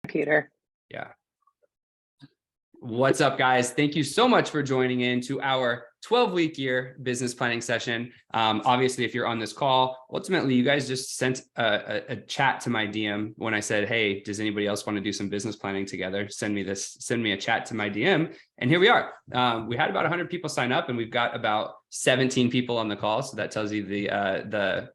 Computer. Yeah. What's up, guys? Thank you so much for joining in to our 12-week year business planning session. Obviously, if you're on this call, ultimately, you guys just sent a chat to my DM when I said, hey, does anybody else want to do some business planning together? Send me a chat to my DM. And here we are. We had about 100 people sign up and we've got about 17 people on the call. So that tells you the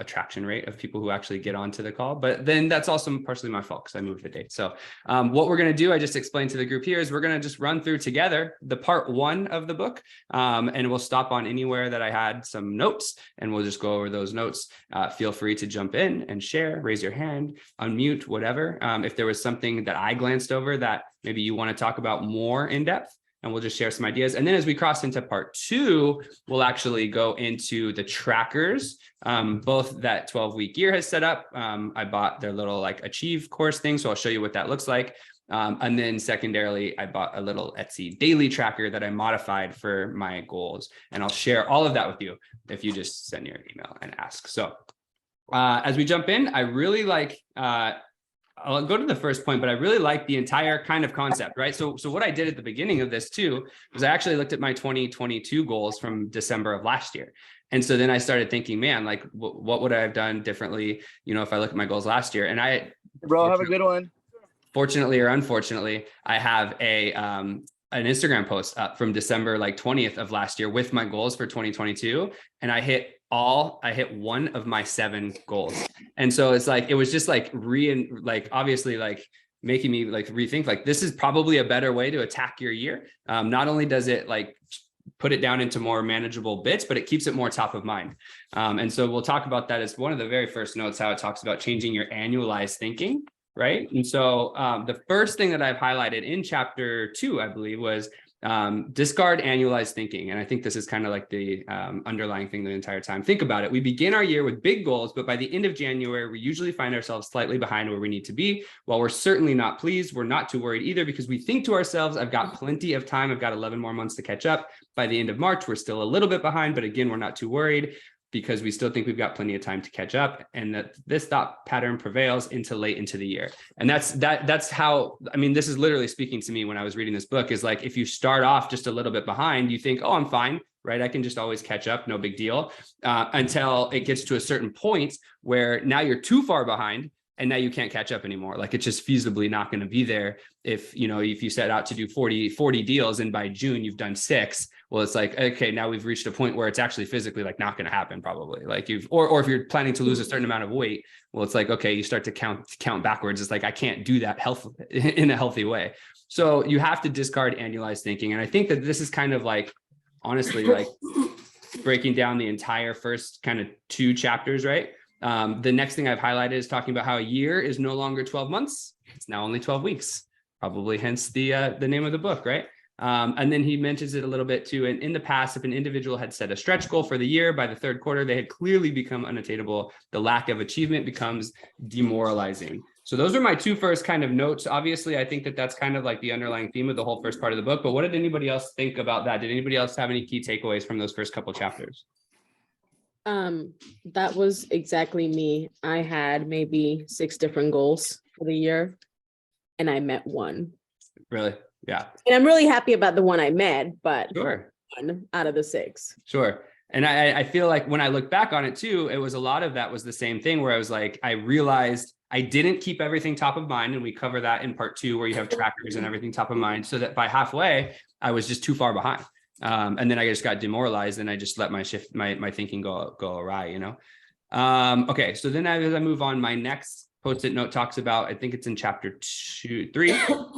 attraction rate of people who actually get onto the call. But then that's also partially my fault because I moved the date. So what we're going to do, I just explained to the group here, is we're going to just run through together the part 1 of the book. And we'll stop on anywhere that I had some notes and we'll just go over those notes. Feel free to jump in and share, raise your hand, unmute, whatever. If there was something that I glanced over that maybe you want to talk about more in depth, and we'll just share some ideas. And then as we cross into part 2, we'll actually go into the trackers, both that 12-week year has set up. I bought their little Achieve course thing, so I'll show you what that looks like. And then secondarily, I bought a little Etsy daily tracker that I modified for my goals. And I'll share all of that with you if you just send your email and ask. So as we jump in, I really like... I'll go to the first point, but I really like the entire kind of concept, right? So what I did at the beginning of this too, was I actually looked at my 2022 goals from December of last year. And so then I started thinking, man, what would I have done differently? If I look at my goals last year, and bro, have a good one. Fortunately or unfortunately, I have an Instagram post up from December 20th of last year with my goals for 2022. And I hit one of my 7 goals. And so it's it was just obviously making me rethink, this is probably a better way to attack your year. Not only does it put it down into more manageable bits, but it keeps it more top of mind. And so we'll talk about that as one of the very first notes, how it talks about changing your annualized thinking. Right. And so the first thing that I've highlighted in chapter 2, I believe, was discard annualized thinking. And I think this is kind of the underlying thing the entire time. Think about it. We begin our year with big goals, but by the end of January, we usually find ourselves slightly behind where we need to be. While we're certainly not pleased, we're not too worried either, because we think to ourselves, I've got plenty of time. I've got 11 more months to catch up. By the end of March, we're still a little bit behind, but again, we're not too worried, because we still think we've got plenty of time to catch up, and that this thought pattern prevails into late into the year. And that's how, this is literally speaking to me when I was reading this book, is if you start off just a little bit behind, you think, oh, I'm fine, right? I can just always catch up, no big deal, until it gets to a certain point where now you're too far behind and now you can't catch up anymore. It's just feasibly not going to be there. If you set out to do 40 deals and by June you've done 6, well, it's okay, now we've reached a point where it's actually physically not going to happen, probably. Or if you're planning to lose a certain amount of weight, well, it's okay, you start to count backwards. It's I can't do that in a healthy way. So you have to discard annualized thinking. And I think that this is kind of honestly, breaking down the entire first kind of 2 chapters, right? The next thing I've highlighted is talking about how a year is no longer 12 months. It's now only 12 weeks, probably hence the name of the book, right? And then he mentions it a little bit too. And in the past, if an individual had set a stretch goal for the year, by the 3rd quarter, they had clearly become unattainable. The lack of achievement becomes demoralizing. So those are my 2 first kind of notes. Obviously, I think that that's kind of the underlying theme of the whole first part of the book. But what did anybody else think about that? Did anybody else have any key takeaways from those first couple chapters? That was exactly me. I had maybe 6 different goals for the year, and I met 1. Really? Yeah. And I'm really happy about the one I met, but sure, 1 out of the 6. Sure. And I feel when I look back on it too, it was a lot of that was the same thing where I was I realized I didn't keep everything top of mind. And we cover that in part 2, where you have trackers and everything top of mind, so that by halfway, I was just too far behind. And then I just got demoralized and I just let my thinking go awry, Okay. So then as I move on, my next Post-it note talks about, I think it's in chapter 3,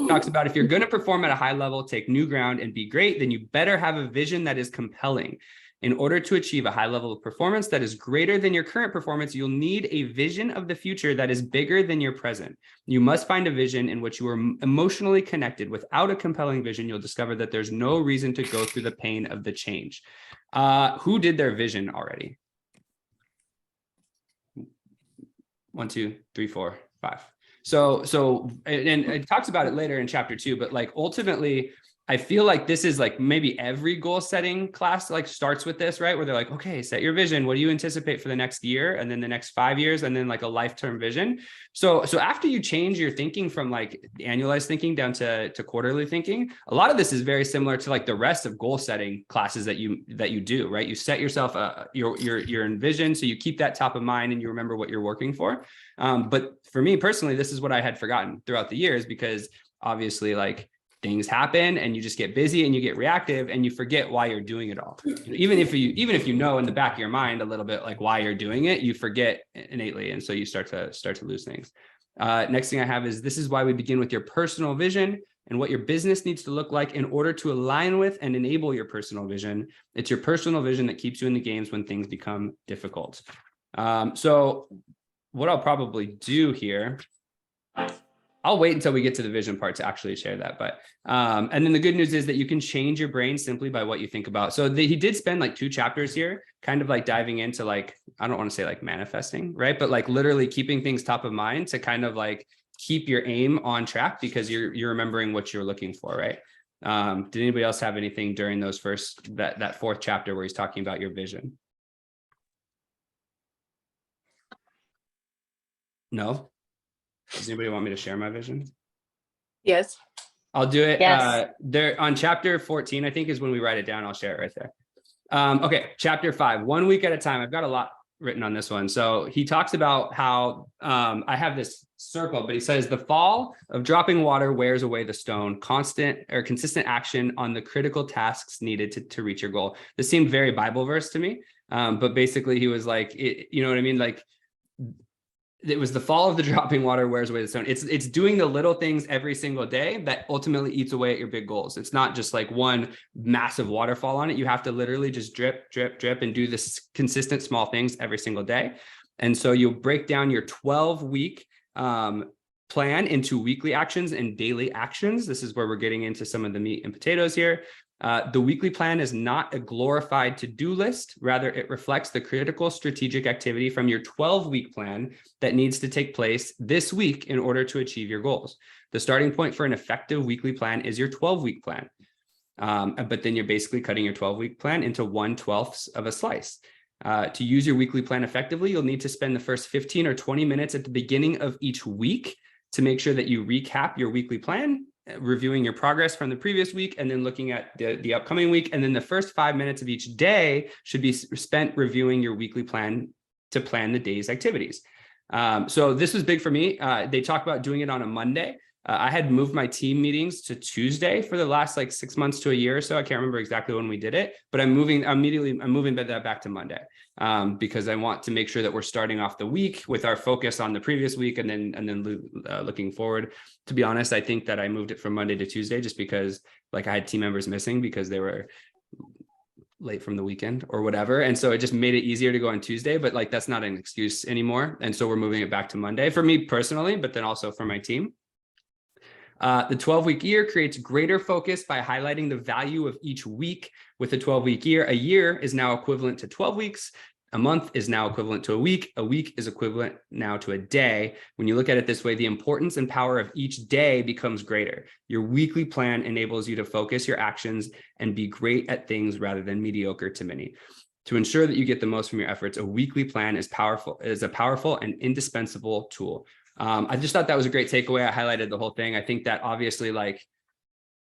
talks about if you're going to perform at a high level, take new ground and be great, then you better have a vision that is compelling. In order to achieve a high level of performance that is greater than your current performance, you'll need a vision of the future that is bigger than your present. You must find a vision in which you are emotionally connected. Without a compelling vision, you'll discover that there's no reason to go through the pain of the change. Who did their vision already? 1, 2, 3, 4, 5. So, and it talks about it later in chapter 2, but ultimately, I feel like this is like maybe every goal setting class like starts with this, right? Where they're like, okay, set your vision. What do you anticipate for the next year? And then the next 5 years, and then like a lifetime vision. So after you change your thinking from like annualized thinking down to quarterly thinking, a lot of this is very similar to like the rest of goal setting classes that you do, right? You set yourself your vision, so you keep that top of mind and you remember what you're working for. But for me personally, this is what I had forgotten throughout the years, because obviously like things happen and you just get busy and you get reactive and you forget why you're doing it all. Even if you know in the back of your mind a little bit like why you're doing it, you forget innately, and so you start to lose things. Next thing I have is, this is why we begin with your personal vision and what your business needs to look like in order to align with and enable your personal vision. It's your personal vision that keeps you in the games when things become difficult. So what I'll probably do here, I'll wait until we get to the vision part to actually share that. But and then the good news is that you can change your brain simply by what you think about. So he did spend like 2 chapters here, kind of like diving into like, I don't want to say like manifesting, right? But like literally keeping things top of mind to kind of like keep your aim on track, because you're remembering what you're looking for, right? Did anybody else have anything during those that 4th chapter where he's talking about your vision? No? Does anybody want me to share my vision? Yes. I'll do it. Yes. There on chapter 14, I think, is when we write it down. I'll share it right there. Okay, chapter 5, 1 week at a time. I've got a lot written on this one. So he talks about how I have this circle, but he says the fall of dropping water wears away the stone. Consistent action on the critical tasks needed to reach your goal. This seemed very Bible verse to me, but basically he was like, you know what I mean, like. It was the fall of the dropping water wears away the stone. It's doing the little things every single day that ultimately eats away at your big goals. It's not just like one massive waterfall on it. You have to literally just drip, drip, drip, and do this consistent small things every single day. And so you'll break down your 12-week plan into weekly actions and daily actions. This is where we're getting into some of the meat and potatoes here. The weekly plan is not a glorified to-do list. Rather, it reflects the critical strategic activity from your 12-week plan that needs to take place this week in order to achieve your goals. The starting point for an effective weekly plan is your 12-week plan. But then you're basically cutting your 12-week plan into 1/12 of a slice. To use your weekly plan effectively, you'll need to spend the first 15 or 20 minutes at the beginning of each week to make sure that you recap your weekly plan, reviewing your progress from the previous week, and then looking at the upcoming week. And then the first 5 minutes of each day should be spent reviewing your weekly plan to plan the day's activities. So this was big for me. They talk about doing it on a Monday. I had moved my team meetings to Tuesday for the last like 6 months to a year or so. I can't remember exactly when we did it, but I'm moving that back to Monday because I want to make sure that we're starting off the week with our focus on the previous week and then looking forward. To be honest, I think that I moved it from Monday to Tuesday just because like I had team members missing because they were late from the weekend or whatever. And so it just made it easier to go on Tuesday, but like, that's not an excuse anymore. And so we're moving it back to Monday for me personally, but then also for my team. The 12-week year creates greater focus by highlighting the value of each week. With a 12-week year, a year is now equivalent to 12 weeks. A month is now equivalent to a week. A week is equivalent now to a day. When you look at it this way, the importance and power of each day becomes greater. Your weekly plan enables you to focus your actions and be great at things rather than mediocre to many. To ensure that you get the most from your efforts, a weekly plan is a powerful and indispensable tool. I just thought that was a great takeaway. I highlighted the whole thing. I think that obviously, like,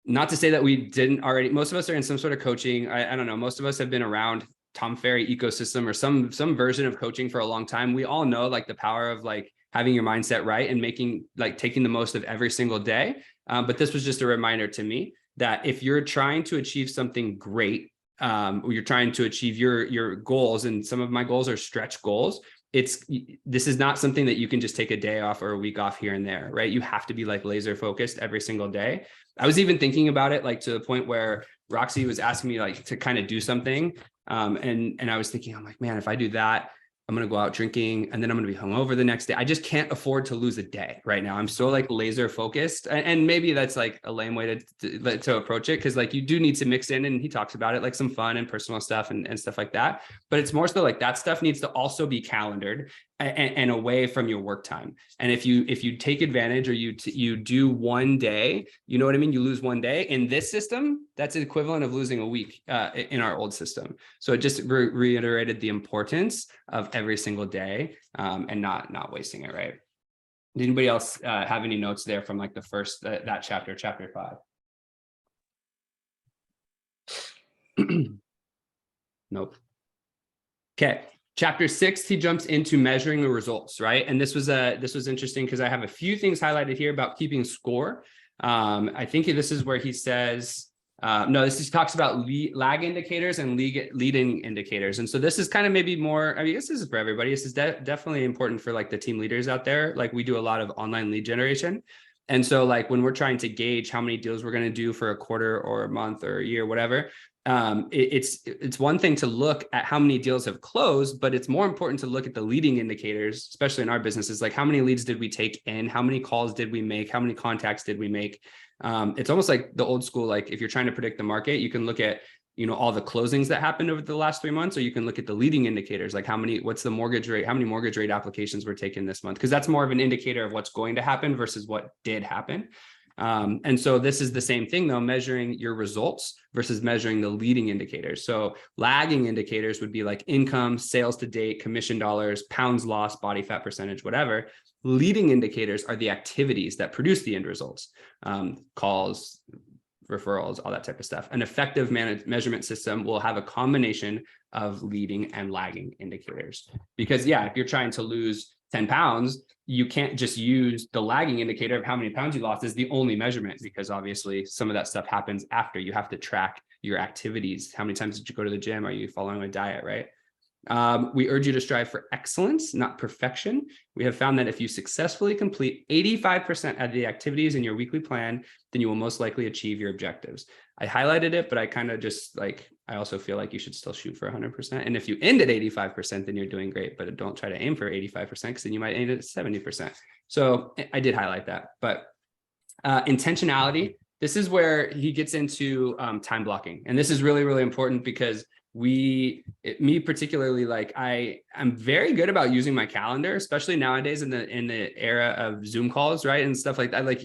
not to say that we didn't already, most of us are in some sort of coaching. I don't know. Most of us have been around Tom Ferry ecosystem or some version of coaching for a long time. We all know like the power of like having your mindset right and taking the most of every single day. But this was just a reminder to me that if you're trying to achieve something great, or you're trying to achieve your goals, and some of my goals are stretch goals, this is not something that you can just take a day off or a week off here and there, right? You have to be like laser focused every single day. I was even thinking about it like to the point where Roxy was asking me like to kind of do something. And I was thinking, I'm like, man, if I do that, I'm going to go out drinking and then I'm going to be hungover the next day. I just can't afford to lose a day right now. I'm so like laser focused, and maybe that's like a lame way to approach it. Cause like you do need to mix in, and he talks about it, like some fun and personal stuff and stuff like that. But it's more so like that stuff needs to also be calendared and away from your work time. And if you take advantage, or you do one day, you know what I mean? You lose one day in this system, that's the equivalent of losing a week in our old system. So it just reiterated the importance of every single day, and not wasting it, right? Did anybody else have any notes there from like the first, that chapter 5? Nope. Okay. Chapter 6, he jumps into measuring the results, right? And this was interesting because I have a few things highlighted here about keeping score. I think this is where he says, he talks about lag indicators and leading indicators. And so this is kind of maybe more, I mean, this is for everybody. This is definitely important for like the team leaders out there. Like we do a lot of online lead generation. And so like when we're trying to gauge how many deals we're going to do for a quarter or a month or a year, whatever, it's one thing to look at how many deals have closed, but it's more important to look at the leading indicators, especially in our businesses. Like how many leads did we take in? How many calls did we make? How many contacts did we make? It's almost like the old school, like if you're trying to predict the market, you can look at, all the closings that happened over the last 3 months, or you can look at the leading indicators, like what's the mortgage rate, how many mortgage rate applications were taken this month? Because that's more of an indicator of what's going to happen versus what did happen. And so this is the same thing though, measuring your results versus measuring the leading indicators. So lagging indicators would be like income, sales to date, commission dollars, pounds lost, body fat percentage, whatever. Leading indicators are the activities that produce the end results, calls, referrals, all that type of stuff. An effective measurement system will have a combination of leading and lagging indicators. Because if you're trying to lose 10 pounds, you can't just use the lagging indicator of how many pounds you lost as the only measurement, because obviously some of that stuff happens after. You have to track your activities. How many times did you go to the gym? Are you following a diet, right? We urge you to strive for excellence, not perfection. We have found that if you successfully complete 85% of the activities in your weekly plan, then you will most likely achieve your objectives. I highlighted it, but I kind of just I also feel like you should still shoot for 100%. And if you end at 85%, then you're doing great, but don't try to aim for 85% because then you might end at 70%. So I did highlight that, but intentionality, this is where he gets into time blocking. And this is really, really important because me particularly, I'm very good about using my calendar, especially nowadays in the era of Zoom calls, right? And stuff like that. Like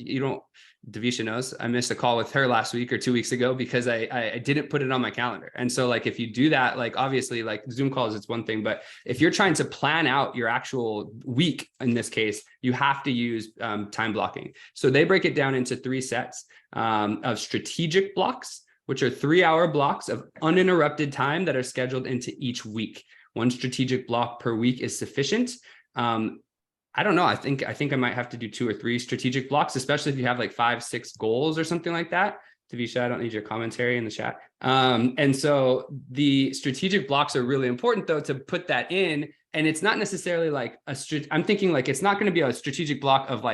Davisha knows I missed a call with her last week or 2 weeks ago because I didn't put it on my calendar. And so if you do that, obviously Zoom calls, it's one thing, but if you're trying to plan out your actual week, in this case, you have to use time blocking. So they break it down into 3 sets of strategic blocks, which are 3-hour blocks of uninterrupted time that are scheduled into each week. 1 strategic block per week is sufficient. I don't know. I think I might have to do 2 or 3 strategic blocks, especially if you have 5, 6 goals or something like that. Tavisha, I don't need your commentary in the chat. And so the strategic blocks are really important though, to put that in. And it's not necessarily I'm thinking it's not going to be a strategic block of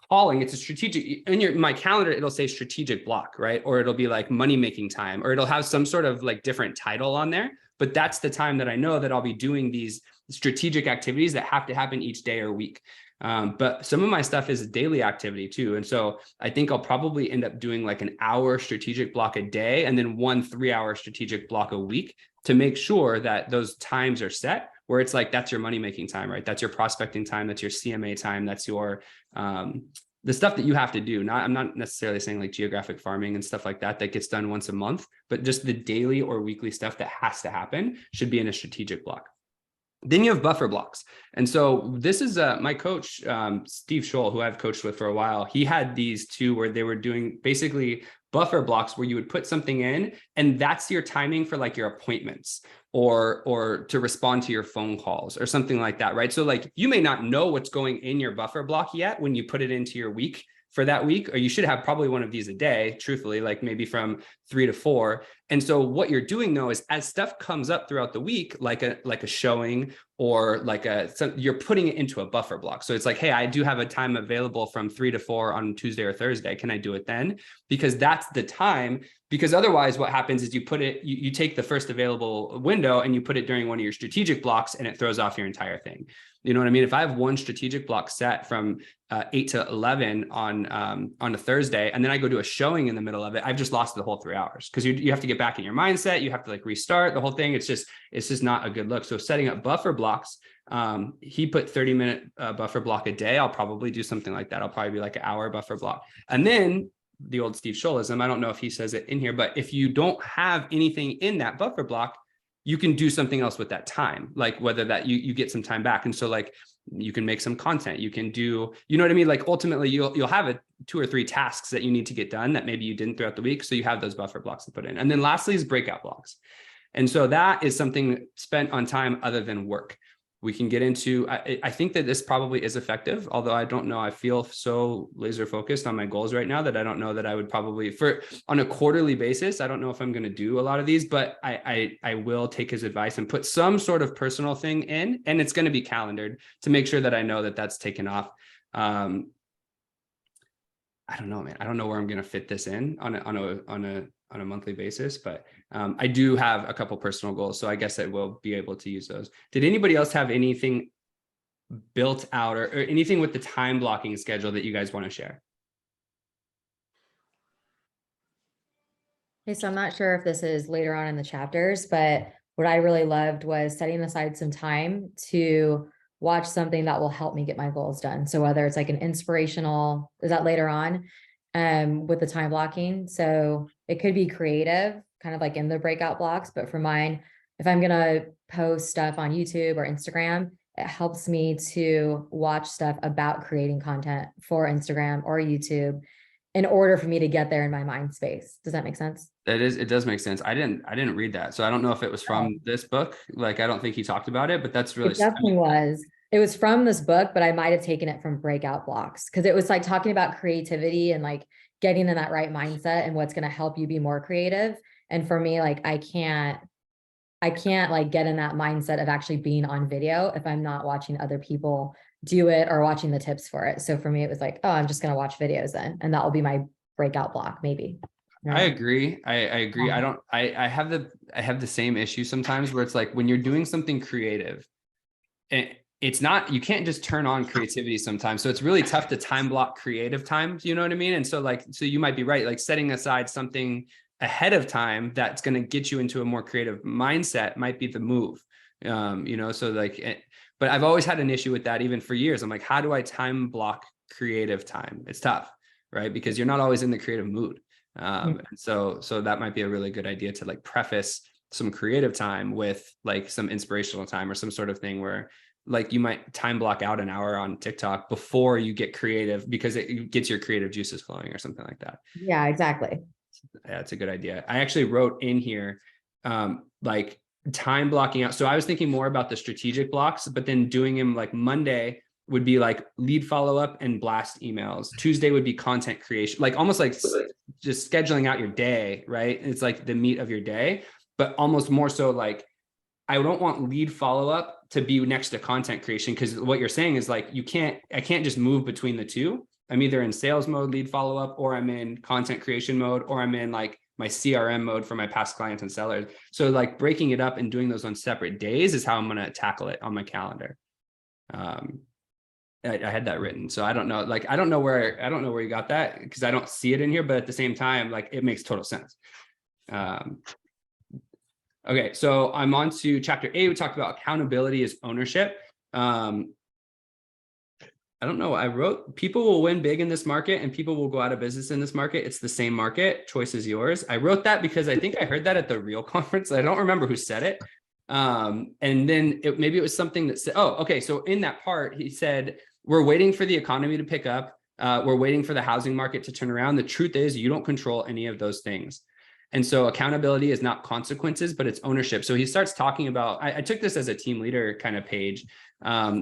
calling. It's a strategic in my calendar. It'll say strategic block, right? Or it'll be money making time, or it'll have some sort of different title on there. But that's the time that I know that I'll be doing these strategic activities that have to happen each day or week. But some of my stuff is a daily activity too. And so I think I'll probably end up doing an hour strategic block a day and then 1 3-hour strategic block a week to make sure that those times are set where it's that's your money making time, right? That's your prospecting time. That's your CMA time. That's your, the stuff that you have to do. I'm not necessarily saying geographic farming and stuff like that gets done once a month, but just the daily or weekly stuff that has to happen should be in a strategic block. Then you have buffer blocks. And so this is my coach, Steve Scholl, who I've coached with for a while. He had these 2 where they were doing basically buffer blocks where you would put something in and that's your timing for your appointments or to respond to your phone calls or something like that, right? So you may not know what's going in your buffer block yet when you put it into your week for that week, or you should have probably one of these a day, truthfully, maybe from 3 to 4. And so what you're doing though is as stuff comes up throughout the week, like a showing or you're putting it into a buffer block. So it's hey, I do have a time available from 3 to 4 on Tuesday or Thursday. Can I do it then? Because that's the time. Because otherwise what happens is you take the first available window and you put it during one of your strategic blocks and it throws off your entire thing. You know what I mean? If I have 1 strategic block set from 8 to 11 on a Thursday, and then I go do a showing in the middle of it, I've just lost the whole 3 hours because you have to get back in your mindset. You have to restart the whole thing. It's just not a good look. So setting up buffer blocks He put 30-minute buffer block a day. I'll probably do something like that. I'll probably be like an hour buffer block. And then the old Steve Scholism, I don't know if he says it in here, but if you don't have anything in that buffer block, you can do something else with that time, like whether that you get some time back. And so like you can make some content, you can do, you know what I mean? Like ultimately you'll have 2 or 3 tasks that you need to get done that maybe you didn't throughout the week. So you have those buffer blocks to put in. And then lastly is breakout blocks. And so that is something spent on time other than work. We can get into, I think that this probably is effective, although I don't know, I feel so laser focused on my goals right now that I don't know that I would probably, on a quarterly basis, I don't know if I'm going to do a lot of these, but I will take his advice and put some sort of personal thing in, and it's going to be calendared to make sure that I know that that's taken off. I don't know, man. I don't know where I'm going to fit this in on a monthly basis, but I do have a couple personal goals, so I guess I will be able to use those. Did anybody else have anything built out or anything with the time blocking schedule that you guys want to share? Okay, so I'm not sure if this is later on in the chapters, but what I really loved was setting aside some time to watch something that will help me get my goals done. So whether it's like an inspirational, is that later on with the time blocking? So it could be creative, kind of like in the breakout blocks, but for mine, if I'm going to post stuff on YouTube or Instagram, it helps me to watch stuff about creating content for Instagram or YouTube in order for me to get there in my mind space. Does that make sense? It does make sense. I didn't read that, so I don't know if it was from this book. Like, I don't think he talked about it, but that's really, it definitely was. It was from this book, but I might have taken it from breakout blocks because it was like talking about creativity and like getting in that right mindset and what's going to help you be more creative. And for me, like, I can't like get in that mindset of actually being on video if I'm not watching other people do it or watching the tips for it. So for me, it was like, oh, I'm just going to watch videos then. And that will be my breakout block, maybe. I agree. I agree. I have the same issue sometimes where it's like when you're doing something creative, it's not, you can't just turn on creativity sometimes. So it's really tough to time block creative times, you know what I mean? And so like, so you might be right, like setting aside something ahead of time that's going to get you into a more creative mindset might be the move. So like, but I've always had an issue with that even for years. I'm like, how do I time block creative time? It's tough, right? Because you're not always in the creative mood. And so that might be a really good idea to like preface some creative time with like some inspirational time or some sort of thing where like you might time block out an hour on TikTok before you get creative because it gets your creative juices flowing or something like that. Yeah, exactly. Yeah, it's a good idea. I actually wrote in here, like time blocking out. So I was thinking more about the strategic blocks, but then doing them like Monday would be like lead follow-up and blast emails. Tuesday would be content creation, like almost like just scheduling out your day, right? It's like the meat of your day, but almost more so like, I don't want lead follow-up to be next to content creation. Cause what you're saying is like, I can't just move between the two. I'm either in sales mode, lead follow-up, or I'm in content creation mode, or I'm in like my CRM mode for my past clients and sellers. So like breaking it up and doing those on separate days is how I'm going to tackle it on my calendar. I had that written. So I don't know, like, I don't know where you got that because I don't see it in here, but at the same time, like it makes total sense. Okay. So I'm on to chapter 8. We talked about accountability as ownership. I don't know. I wrote, people will win big in this market and people will go out of business in this market. It's the same market. Choice is yours. I wrote that because I think I heard that at the Real conference. I don't remember who said it. And then maybe it was something that said, oh, okay. So in that part, he said, we're waiting for the economy to pick up. We're waiting for the housing market to turn around. The truth is you don't control any of those things. And so accountability is not consequences, but it's ownership. So he starts talking about, I took this as a team leader kind of page,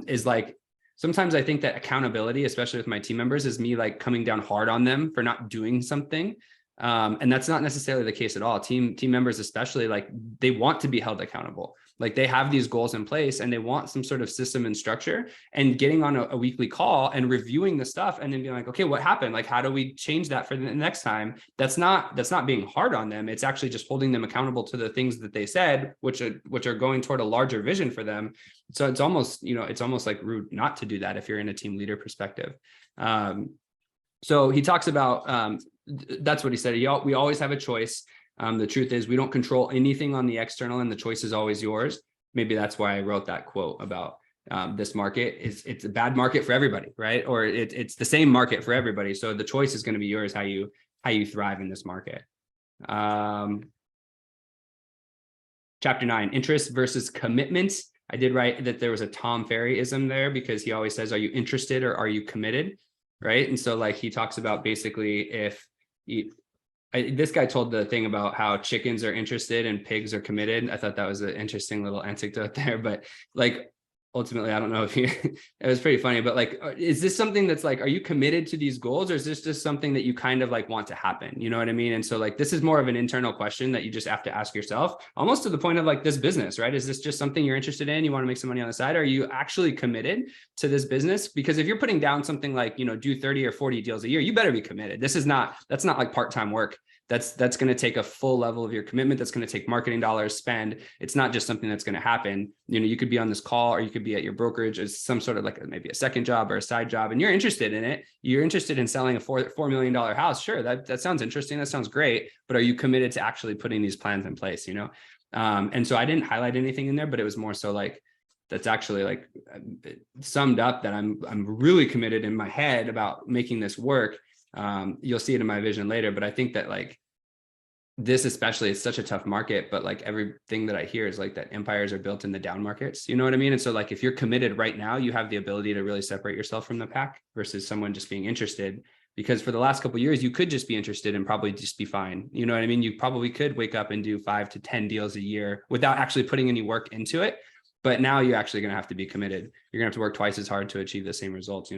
is like, sometimes I think that accountability, especially with my team members, is me like coming down hard on them for not doing something. And that's not necessarily the case at all. Team members, especially, like they want to be held accountable. Like they have these goals in place and they want some sort of system and structure, and getting on a weekly call and reviewing the stuff and then being like, okay, what happened? Like, how do we change that for the next time? That's not being hard on them. It's actually just holding them accountable to the things that they said, which are going toward a larger vision for them. So it's almost like rude not to do that if you're in a team leader perspective. So he talks about, that's what he said. We always have a choice. The truth is we don't control anything on the external and the choice is always yours. Maybe that's why I wrote that quote about this market it's a bad market for everybody, right? Or it's the same market for everybody. So the choice is going to be yours, how you thrive in this market. Chapter 9, interest versus commitment. I did write that there was a Tom Ferry-ism there, because he always says, are you interested or are you committed? Right. And so like he talks about basically if this guy told the thing about how chickens are interested and pigs are committed. I thought that was an interesting little anecdote there, but like ultimately, I don't know if it was pretty funny, but like, is this something that's like, are you committed to these goals, or is this just something that you kind of like want to happen? You know what I mean? And so like, this is more of an internal question that you just have to ask yourself, almost to the point of like this business, right? Is this just something you're interested in? You want to make some money on the side? Are you actually committed to this business? Because if you're putting down something like, do 30 or 40 deals a year, you better be committed. That's not like part-time work. That's going to take a full level of your commitment. That's going to take marketing dollars, spend. It's not just something that's going to happen. You could be on this call, or you could be at your brokerage as some sort of like maybe a second job or a side job, and you're interested in it. You're interested in selling a $4 million house. Sure. That sounds interesting. That sounds great. But are you committed to actually putting these plans in place? And so I didn't highlight anything in there, but it was more so like, that's actually like summed up that I'm really committed in my head about making this work. You'll see it in my vision later, but I think that like this, especially, it's such a tough market, but like everything that I hear is like that empires are built in the down markets. You know what I mean? And so like, if you're committed right now, you have the ability to really separate yourself from the pack versus someone just being interested, because for the last couple of years, you could just be interested and probably just be fine. You know what I mean? You probably could wake up and do 5 to 10 deals a year without actually putting any work into it. But now you're actually going to have to be committed. You're going to have to work twice as hard to achieve the same results,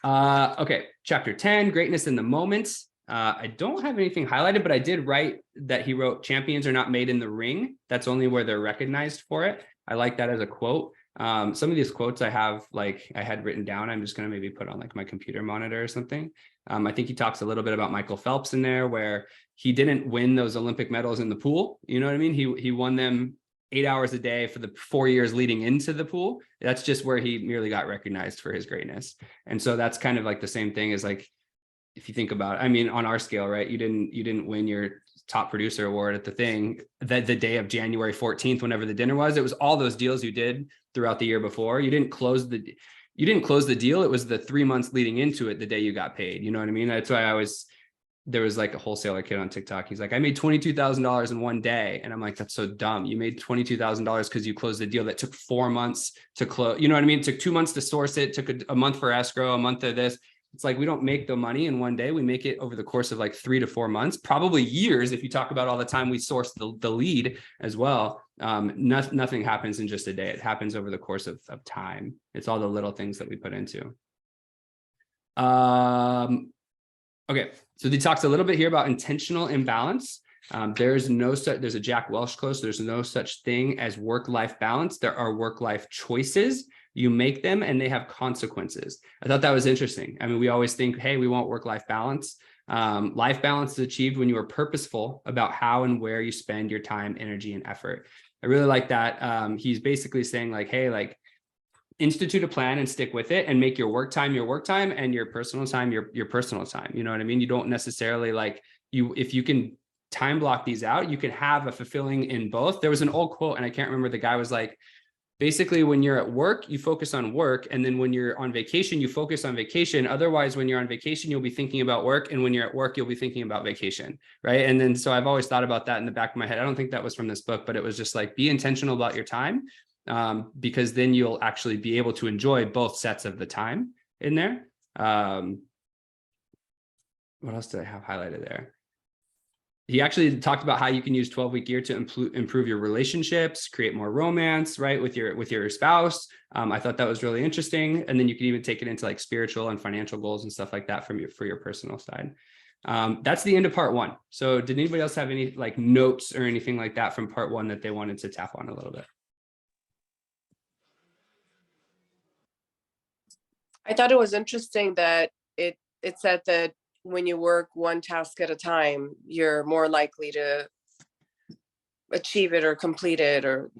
Okay, chapter 10, greatness in the moment. I don't have anything highlighted, but I did write that he wrote, champions are not made in the ring. That's only where they're recognized for it. I like that as a quote. Some of these quotes I have, like I had written down, I'm just going to maybe put on like my computer monitor or something. I think he talks a little bit about Michael Phelps in there, where he didn't win those Olympic medals in the pool. You know what I mean? He won them 8 hours a day for the 4 years leading into the pool. That's just where he merely got recognized for his greatness. And so that's kind of like the same thing as like, if you think about it, I mean, on our scale, right? You didn't win your top producer award at the thing that the day of January 14th, whenever the dinner was. It was all those deals you did throughout the year before. You didn't close the deal. It was the 3 months leading into it, the day you got paid. You know what I mean? That's why there was like a wholesaler kid on TikTok. He's like, I made $22,000 in one day. And I'm like, that's so dumb. You made $22,000 because you closed a deal that took 4 months to close. You know what I mean? It took 2 months to source it, took a month for escrow, a month of this. It's like, we don't make the money in one day. We make it over the course of like 3 to 4 months, probably years. If you talk about all the time we source the lead as well. Nothing happens in just a day. It happens over the course of time. It's all the little things that we put into. Okay, so he talks a little bit here about intentional imbalance. There's a Jack Welch quote. There's no such thing as work-life balance. There are work-life choices. You make them and they have consequences. I thought that was interesting. I mean, we always think, hey, we want work-life balance. Life balance is achieved when you are purposeful about how and where you spend your time, energy, and effort. I really like that. He's basically saying like, hey, like, institute a plan and stick with it and make your work time and your personal time your personal time. You know what I mean? You don't necessarily like if you can time block these out, you can have a fulfilling in both. There was an old quote and I can't remember, the guy was like, basically when you're at work, you focus on work. And then when you're on vacation, you focus on vacation. Otherwise, when you're on vacation, you'll be thinking about work. And when you're at work, you'll be thinking about vacation. Right. And then, so I've always thought about that in the back of my head. I don't think that was from this book, but it was just like, be intentional about your time. Because then you'll actually be able to enjoy both sets of the time in there. What else did I have highlighted there? He actually talked about how you can use 12-week year to improve your relationships, create more romance, right, with your spouse. I thought that was really interesting. And then you can even take it into like spiritual and financial goals and stuff like that for your personal side. That's the end of part 1. So did anybody else have any like notes or anything like that from part 1 that they wanted to tap on a little bit? I thought it was interesting that it said that when you work one task at a time, you're more likely to achieve it or complete it or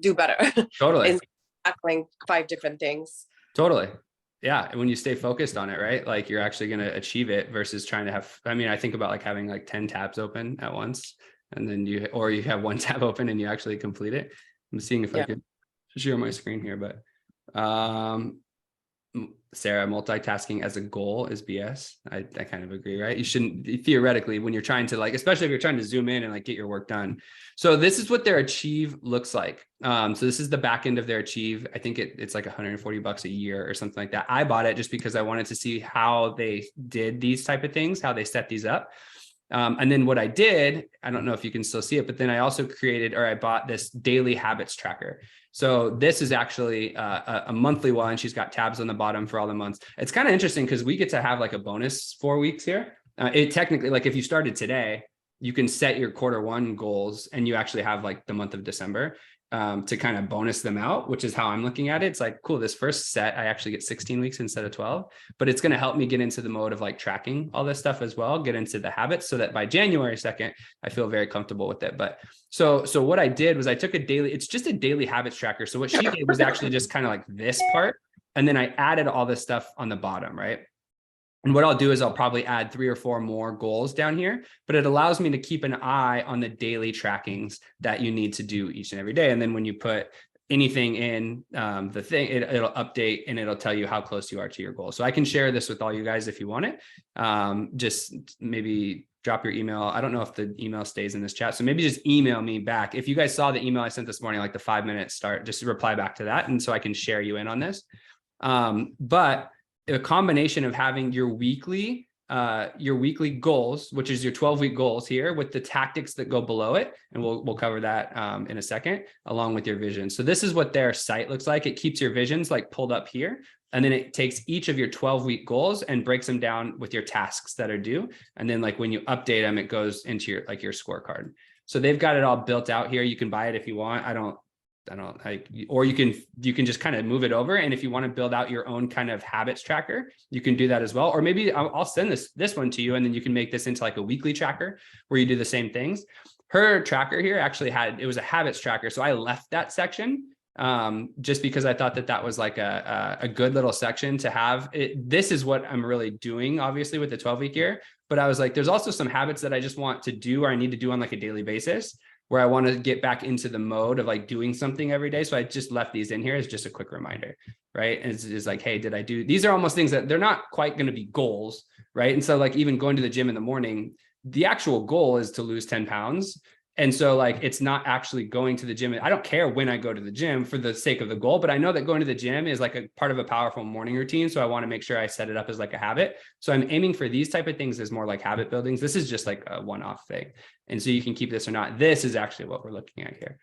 do better. Totally. In tackling 5 different things. Totally. Yeah. And when you stay focused on it, right? Like you're actually going to achieve it versus trying to have, I mean, I think about like having like 10 tabs open at once and then you have one tab open and you actually complete it. I'm seeing if I could share my screen here, but Sarah, multitasking as a goal is BS. I kind of agree, right? You shouldn't, theoretically, when you're trying to like, especially if you're trying to zoom in and like get your work done. So this is what their Achieve looks like. So this is the back end of their Achieve. I think it's like $140 a year or something like that. I bought it just because I wanted to see how they did these type of things, how they set these up. And then what I did, I don't know if you can still see it, but then I also I bought this daily habits tracker. So this is actually a monthly one. She's got tabs on the bottom for all the months. It's kind of interesting because we get to have like a bonus 4 weeks here. It technically, like if you started today, you can set your Q1 goals and you actually have like the month of December to kind of bonus them out, which is how I'm looking at it. It's like, cool, this first set, I actually get 16 weeks instead of 12, but it's going to help me get into the mode of like tracking all this stuff as well, get into the habits so that by January 2nd, I feel very comfortable with it. But so what I did was I took it's just a daily habits tracker. So what she did was actually just kind of like this part. And then I added all this stuff on the bottom, right? And what I'll do is I'll probably add 3 or 4 more goals down here, but it allows me to keep an eye on the daily trackings that you need to do each and every day. And then when you put anything in the thing, it'll update and it'll tell you how close you are to your goal. So I can share this with all you guys if you want it. Just maybe drop your email. I don't know if the email stays in this chat. So maybe just email me back. If you guys saw the email I sent this morning, like the 5-minute start, just reply back to that. And so I can share you in on this. But a combination of having your weekly goals, which is your 12-week goals here with the tactics that go below it. And we'll cover that in a second, along with your vision. So this is what their site looks like. It keeps your visions like pulled up here. And then it takes each of your 12-week goals and breaks them down with your tasks that are due. And then like when you update them, it goes into your scorecard. So they've got it all built out here. You can buy it if you want. I don't like, or you can just kind of move it over. And if you want to build out your own kind of habits tracker, you can do that as well. Or maybe I'll send this one to you and then you can make this into like a weekly tracker where you do the same things. Her tracker here actually it was a habits tracker. So I left that section just because I thought that was like a good little section to have. This is what I'm really doing, obviously, with the 12-week year. But I was like, there's also some habits that I just want to do or I need to do on like a daily basis, where I want to get back into the mode of like doing something every day. So I just left these in here as just a quick reminder, right? And it's like, hey, did I do, these are almost things that they're not quite going to be goals, right? And so like even going to the gym in the morning, the actual goal is to lose 10 pounds. And so like, it's not actually going to the gym. I don't care when I go to the gym for the sake of the goal, but I know that going to the gym is like a part of a powerful morning routine. So I want to make sure I set it up as like a habit. So I'm aiming for these type of things as more like habit buildings. This is just like a one-off thing. And so you can keep this or not. This is actually what we're looking at here.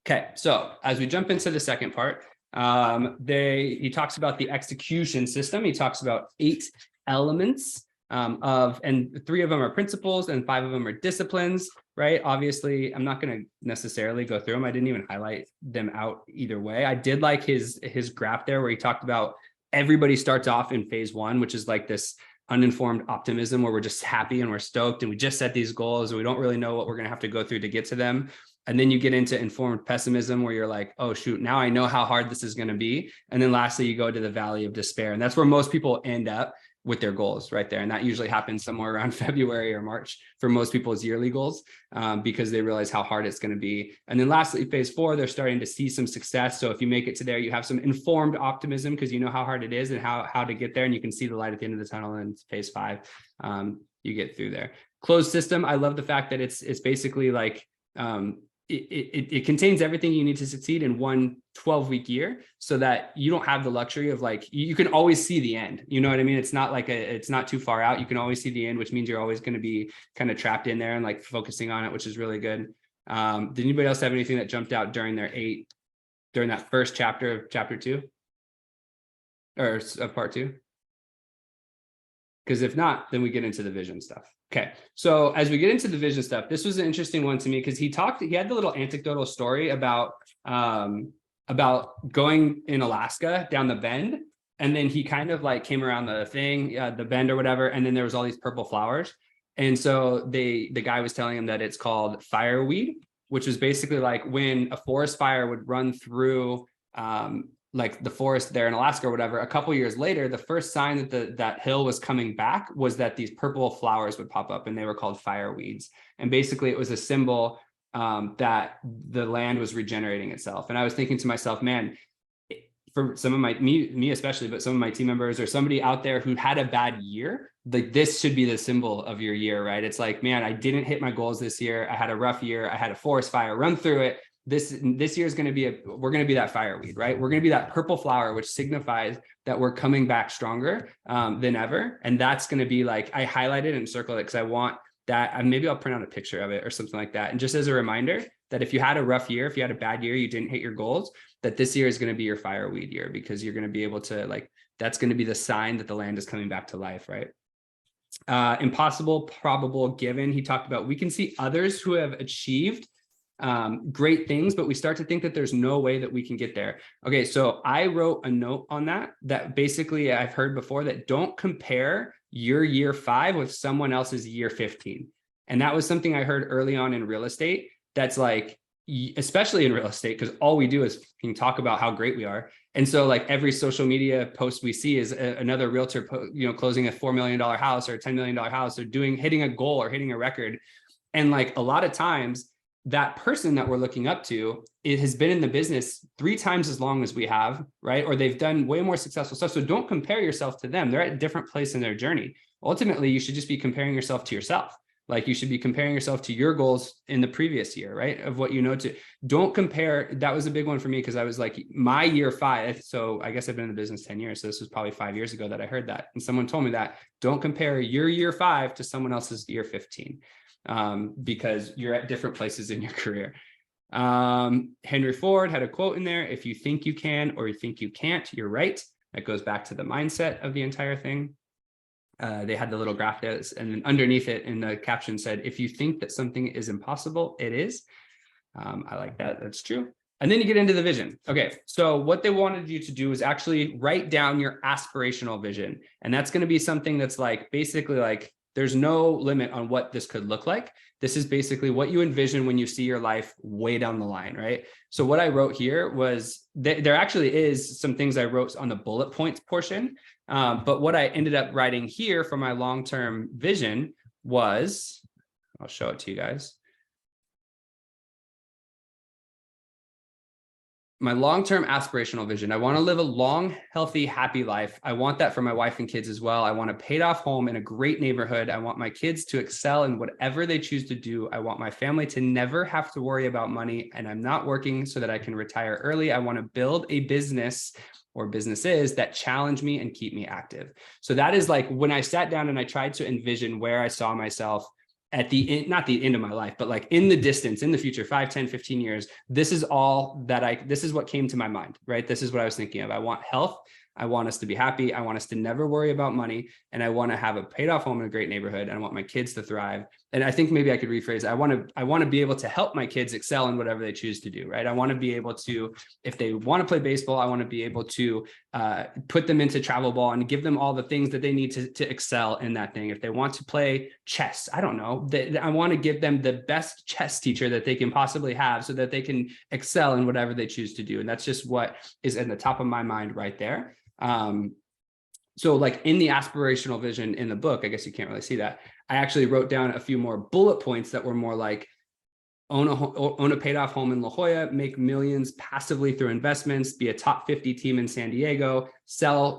Okay. So as we jump into the second part, he talks about the execution system. He talks about 8 elements and 3 of them are principles and 5 of them are disciplines, right? Obviously, I'm not going to necessarily go through them. I didn't even highlight them out either way. I did like his graph there where he talked about everybody starts off in phase 1, which is like this uninformed optimism where we're just happy and we're stoked and we just set these goals and we don't really know what we're going to have to go through to get to them. And then you get into informed pessimism where you're like, oh shoot, now I know how hard this is going to be. And then lastly, you go to the valley of despair. And that's where most people end up with their goals right there. And that usually happens somewhere around February or March for most people's yearly goals because they realize how hard it's going to be. And then lastly, phase 4, they're starting to see some success. So if you make it to there, you have some informed optimism because you know how hard it is and how to get there. And you can see the light at the end of the tunnel. And phase 5, you get through there. Closed system. I love the fact that it's basically like, it contains everything you need to succeed in one 12-week year so that you don't have the luxury of like, you can always see the end. You know what I mean? It's not like it's not too far out. You can always see the end, which means you're always going to be kind of trapped in there and like focusing on it, which is really good. Did anybody else have anything that jumped out during during that first chapter of chapter 2 or of part 2? Because if not, then we get into the vision stuff. Okay, so as we get into the vision stuff, this was an interesting one to me because he had the little anecdotal story about going in Alaska down the bend, and then he kind of like came around the bend or whatever, and then there was all these purple flowers, and so the guy was telling him that it's called fireweed, which is basically like when a forest fire would run through like the forest there in Alaska or whatever, a couple years later, the first sign that that hill was coming back was that these purple flowers would pop up and they were called fireweeds. And basically it was a symbol that the land was regenerating itself. And I was thinking to myself, man, for some of me especially, but some of my team members or somebody out there who had a bad year, like this should be the symbol of your year, right? It's like, man, I didn't hit my goals this year. I had a rough year. I had a forest fire, run through it. This year is going to be we're going to be that fireweed, right? We're going to be that purple flower, which signifies that we're coming back stronger than ever. And that's going to be like, I highlighted and circled it because I want that. Maybe I'll print out a picture of it or something like that. And just as a reminder that if you had a rough year, if you had a bad year, you didn't hit your goals, that this year is going to be your fireweed year, because you're going to be able to, like, that's going to be the sign that the land is coming back to life, right? Impossible, probable, given. He talked about, we can see others who have achieved great things, but we start to think that there's no way that we can get there. Okay, so I wrote a note on that basically I've heard before, that don't compare your year 5 with someone else's year 15. And that was something I heard early on in real estate. That's like, especially in real estate, because all we do is can talk about how great we are. And so like every social media post we see is another realtor, closing a $4 million house or a $10 million house, or hitting a goal or hitting a record. And like a lot of times that person that we're looking up to, it has been in the business 3 times as long as we have, right? Or they've done way more successful stuff. So don't compare yourself to them. They're at a different place in their journey. Ultimately, you should just be comparing yourself to yourself. Like you should be comparing yourself to your goals in the previous year, right? Of what you know to, don't compare. That was a big one for me, because I was like, my year 5. So I guess I've been in the business 10 years. So this was probably 5 years ago that I heard that. And someone told me that, don't compare your year 5 to someone else's year 15, because you're at different places in your career. Henry Ford had a quote in there: if you think you can or you think you can't, you're right. That goes back to the mindset of the entire thing. They had the little graph there, and then underneath it in the caption said, if you think that something is impossible, it is. I like that. That's true. And then you get into the vision. Okay, so what they wanted you to do is actually write down your aspirational vision. And that's going to be something that's like, basically like, there's no limit on what this could look like. This is basically what you envision when you see your life way down the line, right? So what I wrote here was, there actually is some things I wrote on the bullet points portion. But what I ended up writing here for my long-term vision was, I'll show it to you guys. My long-term aspirational vision. I want to live a long, healthy, happy life. I want that for my wife and kids as well. I want a paid-off home in a great neighborhood. I want my kids to excel in whatever they choose to do. I want my family to never have to worry about money, and I'm not working so that I can retire early. I want to build a business or businesses that challenge me and keep me active. So that is like when I sat down and I tried to envision where I saw myself at the end, not the end of my life, but like in the distance, in the future, 5, 10, 15 years, this is all that this is what came to my mind, right? This is what I was thinking of. I want health. I want us to be happy. I want us to never worry about money. And I want to have a paid off home in a great neighborhood. And I want my kids to thrive. And I think maybe I could rephrase it. I want to be able to help my kids excel in whatever they choose to do, right? I want to be able to, if they want to play baseball, I want to be able to put them into travel ball and give them all the things that they need to excel in that thing. If they want to play chess, I don't know, I want to give them the best chess teacher that they can possibly have so that they can excel in whatever they choose to do. And that's just what is in the top of my mind right there. So like in the aspirational vision in the book, I guess you can't really see that. I actually wrote down a few more bullet points that were more like own a paid off home in La Jolla, make millions passively through investments, be a top 50 team in San Diego,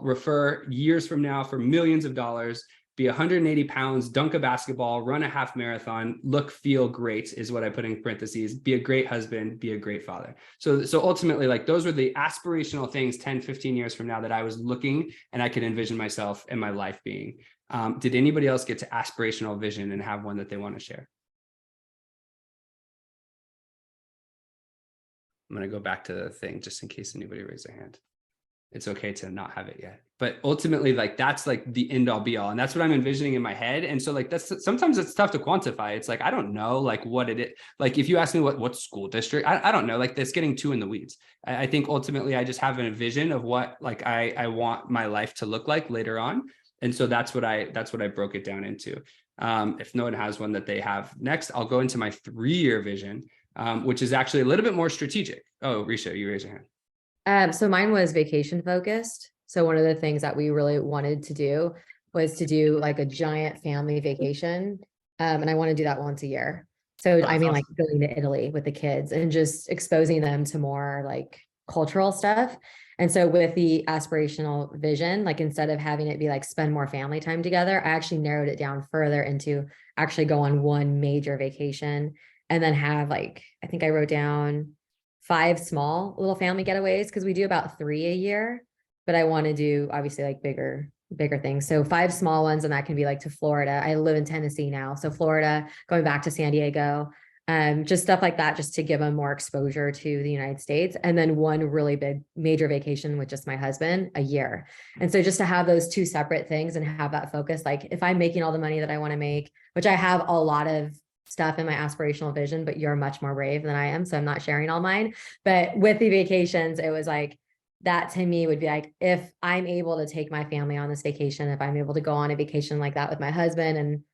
refer years from now for millions of dollars, be 180 pounds, dunk a basketball, run a half marathon, feel great is what I put in parentheses, be a great husband, be a great father. So ultimately, like those were the aspirational things 10, 15 years from now that I was looking and I could envision myself and my life being. Did anybody else get to aspirational vision and have one that they want to share? I'm going to go back to the thing just in case anybody raised their hand. It's okay to not have it yet, but ultimately like that's like the end all be all. And that's what I'm envisioning in my head. And so like, sometimes it's tough to quantify. It's like, I don't know like what it is. Like if you ask me what school district, I don't know, like that's getting too in the weeds. I think ultimately I just have a vision of what like I want my life to look like later on. And so that's what I broke it down into. If no one has one that they have next, I'll go into my 3-year vision, which is actually a little bit more strategic. Oh, Risha, you raise your hand. So mine was vacation focused. So one of the things that we really wanted to do was to do like a giant family vacation. And I want to do that once a year. So Oh, I that's mean, like awesome. going to Italy with the kids and just exposing them to more like cultural stuff. And so with the aspirational vision, like instead of having it be like spend more family time together, I actually narrowed it down further into actually go on one major vacation and then have like, I think I wrote down 5 small little family getaways because we do about 3 a year, but I want to do obviously like bigger things. So 5 small ones, and that can be like to Florida. I live in Tennessee now. So Florida, going back to San Diego, just stuff like that, just to give them more exposure to the United States. And then one really big major vacation with just my husband a year. And so just to have those 2 separate things and have that focus, like if I'm making all the money that I want to make, which I have a lot of stuff in my aspirational vision, but you're much more brave than I am. So I'm not sharing all mine. But with the vacations, it was like, that to me would be like, if I'm able to take my family on this vacation, if I'm able to go on a vacation like that with my husband and,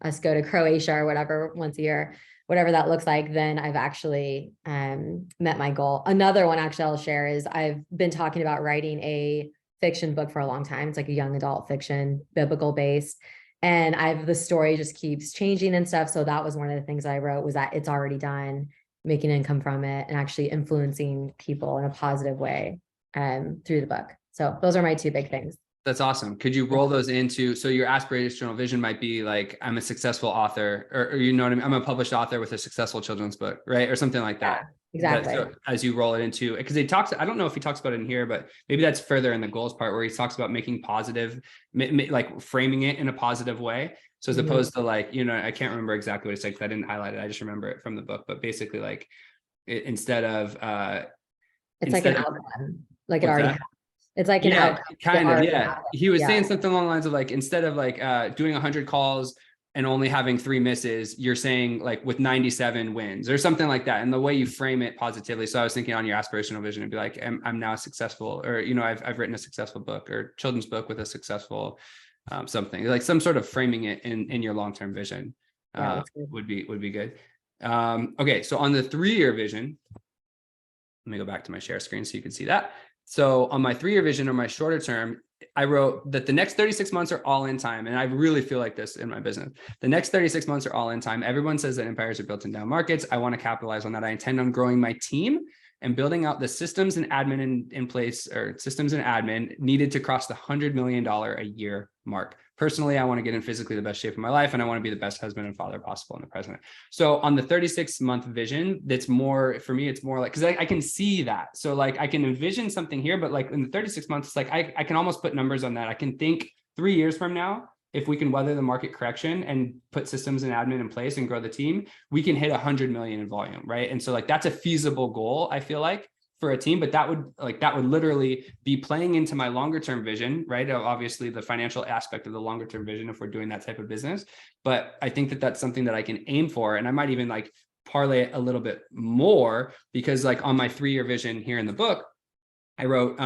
us go to Croatia or whatever once a year, whatever that looks like, then I've actually met my goal. Another one actually I'll share is I've been talking about writing a fiction book for a long time. It's like a young adult fiction, biblical based. And the story just keeps changing and stuff. So that was one of the things I wrote, was that it's already done, making income from it and actually influencing people in a positive way through the book. So those are my 2 big things. That's awesome. Could you roll those into, so your aspirational vision might be like, I'm a successful author, or you know what I mean? I'm a published author with a successful children's book, right? Or something like that. Exactly. So as you roll it into, because I don't know if he talks about it in here, but maybe that's further in the goals part where he talks about making positive, like framing it in a positive way. So as opposed to like, I can't remember exactly what it's like, because I didn't highlight it. I just remember it from the book, but basically like instead of, it's like an outcome, like it already happened. It's like an outcome. Kind of, yeah. He was saying something along the lines of like, instead of like doing 100 calls and only having 3 misses, you're saying like with 97 wins or something like that. And the way you frame it positively. So I was thinking on your aspirational vision, it'd be like, I'm now successful, or, I've written a successful book or children's book with a successful something, like some sort of framing it in your long-term vision would be good. Okay. So on the 3-year vision, let me go back to my share screen so you can see that. So on my 3-year vision or my shorter term, I wrote that the next 36 months are all in time. And I really feel like this in my business. The next 36 months are all in time. Everyone says that empires are built in down markets. I want to capitalize on that. I intend on growing my team and building out the systems and admin in place, or systems and admin needed to cross the $100 million a year mark. Personally, I want to get in physically the best shape of my life, and I want to be the best husband and father possible in the present. So on the 36-month vision, that's more, for me, it's more like, because I can see that. So like I can envision something here, but like in the 36 months, it's like I can almost put numbers on that. I can think 3 years from now, if we can weather the market correction and put systems and admin in place and grow the team, we can hit 100 million in volume, right? And so like that's a feasible goal, I feel like, for a team, but that would literally be playing into my longer term vision, right? Obviously the financial aspect of the longer term vision if we're doing that type of business. But I think that that's something that I can aim for. And I might even like parlay it a little bit more, because like on my 3-year vision here in the book, I wrote,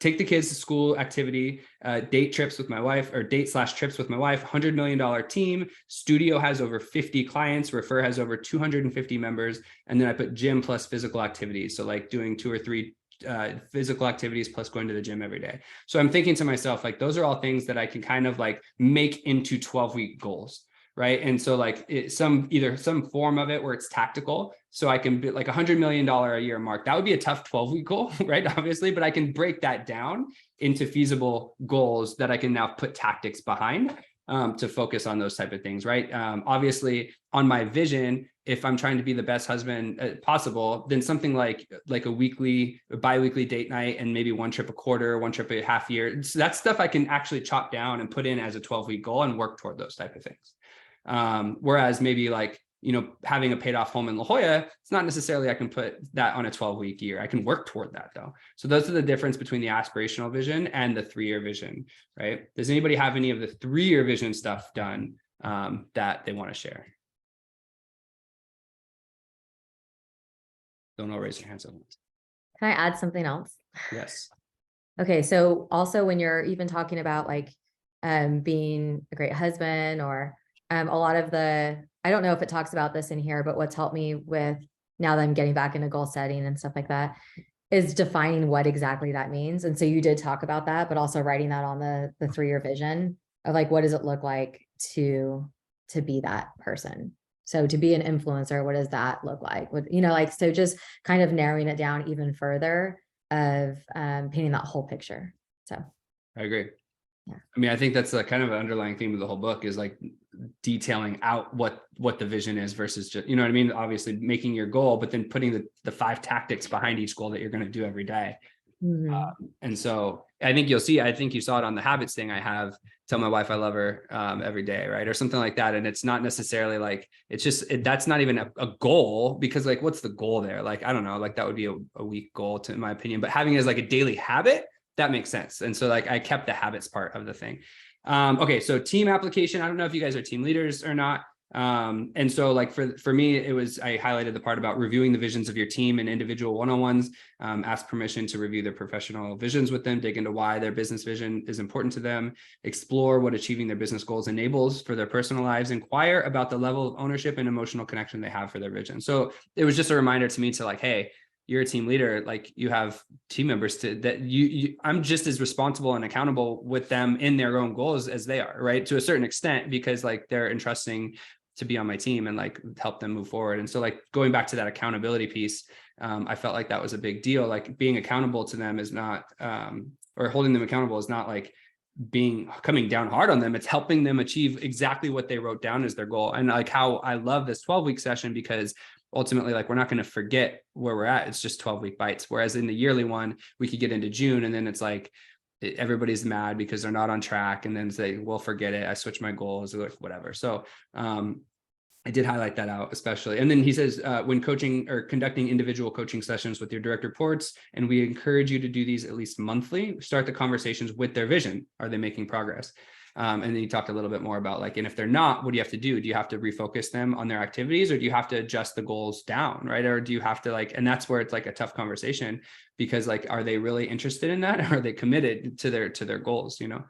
take the kids to school activity, date trips with my wife, or date/trips with my wife, $100 million team. Studio has over 50 clients. Refer has over 250 members. And then I put gym plus physical activities. So like doing 2 or 3 physical activities plus going to the gym every day. So I'm thinking to myself, like, those are all things that I can kind of like make into 12-week goals. Right. And so like either some form of it where it's tactical. So I can be like $100 million a year mark. That would be a tough 12-week goal, right? Obviously, but I can break that down into feasible goals that I can now put tactics behind to focus on those type of things, right? Obviously on my vision, if I'm trying to be the best husband possible, then something like a bi-weekly date night and maybe 1 trip a quarter, 1 trip a half year. So that's stuff I can actually chop down and put in as a 12-week goal and work toward those type of things. Whereas maybe like, having a paid off home in La Jolla, it's not necessarily I can put that on a 12-week year. I can work toward that though. So those are the difference between the aspirational vision and the 3-year vision, right? Does anybody have any of the 3-year vision stuff done that they want to share? Don't all raise your hands. Can I add something else? Yes. Okay. So also when you're even talking about like being a great husband, or a lot of I don't know if it talks about this in here, but what's helped me with, now that I'm getting back into goal setting and stuff like that, is defining what exactly that means. And so you did talk about that, but also writing that on the 3-year vision of like, what does it look like to to be that person. So to be an influencer, what does that look like? What, you know, like, so just kind of narrowing it down even further of painting that whole picture. So I agree. Yeah. I mean, I think that's like kind of an underlying theme of the whole book is like detailing out what the vision is versus just, you know what I mean? Obviously making your goal, but then putting the 5 tactics behind each goal that you're going to do every day. And so I think you'll see, I think you saw it on the habits thing. I have tell my wife I love her every day, right? Or something like that. And it's not necessarily like, it's just, that's not even a goal, because like, what's the goal there? Like, I don't know, like that would be a weak goal in my opinion, but having it as like a daily habit, that makes sense. And so like, I kept the habits part of the thing. Okay. So team application, I don't know if you guys are team leaders or not. And so like for me, it was, I highlighted the part about reviewing the visions of your team and individual one-on-ones, ask permission to review their professional visions with them, dig into why their business vision is important to them, explore what achieving their business goals enables for their personal lives, inquire about the level of ownership and emotional connection they have for their vision. So it was just a reminder to me to like, hey, you're a team leader, like you have team members that I'm just as responsible and accountable with them in their own goals as they are, right? To a certain extent, because like they're entrusting to be on my team and like help them move forward. And so like going back to that accountability piece, I felt like that was a big deal. Like being accountable to them is not, or holding them accountable is not like coming down hard on them. It's helping them achieve exactly what they wrote down as their goal. And like how I love this 12-week session, because ultimately, like we're not going to forget where we're at. It's just 12-week bites. Whereas in the yearly one, we could get into June and then it's like, everybody's mad because they're not on track. And then say, well, forget it. I switched my goals or whatever. So I did highlight that out, especially. And then he says, when coaching or conducting individual coaching sessions with your direct reports, and we encourage you to do these at least monthly, start the conversations with their vision. Are they making progress? And then he talked a little bit more about like, and if they're not, what do you have to do? Do you have to refocus them on their activities, or do you have to adjust the goals down, right? Or do you have to like, and that's where it's like a tough conversation, because like, are they really interested in that? Or are they committed to their goals, you know?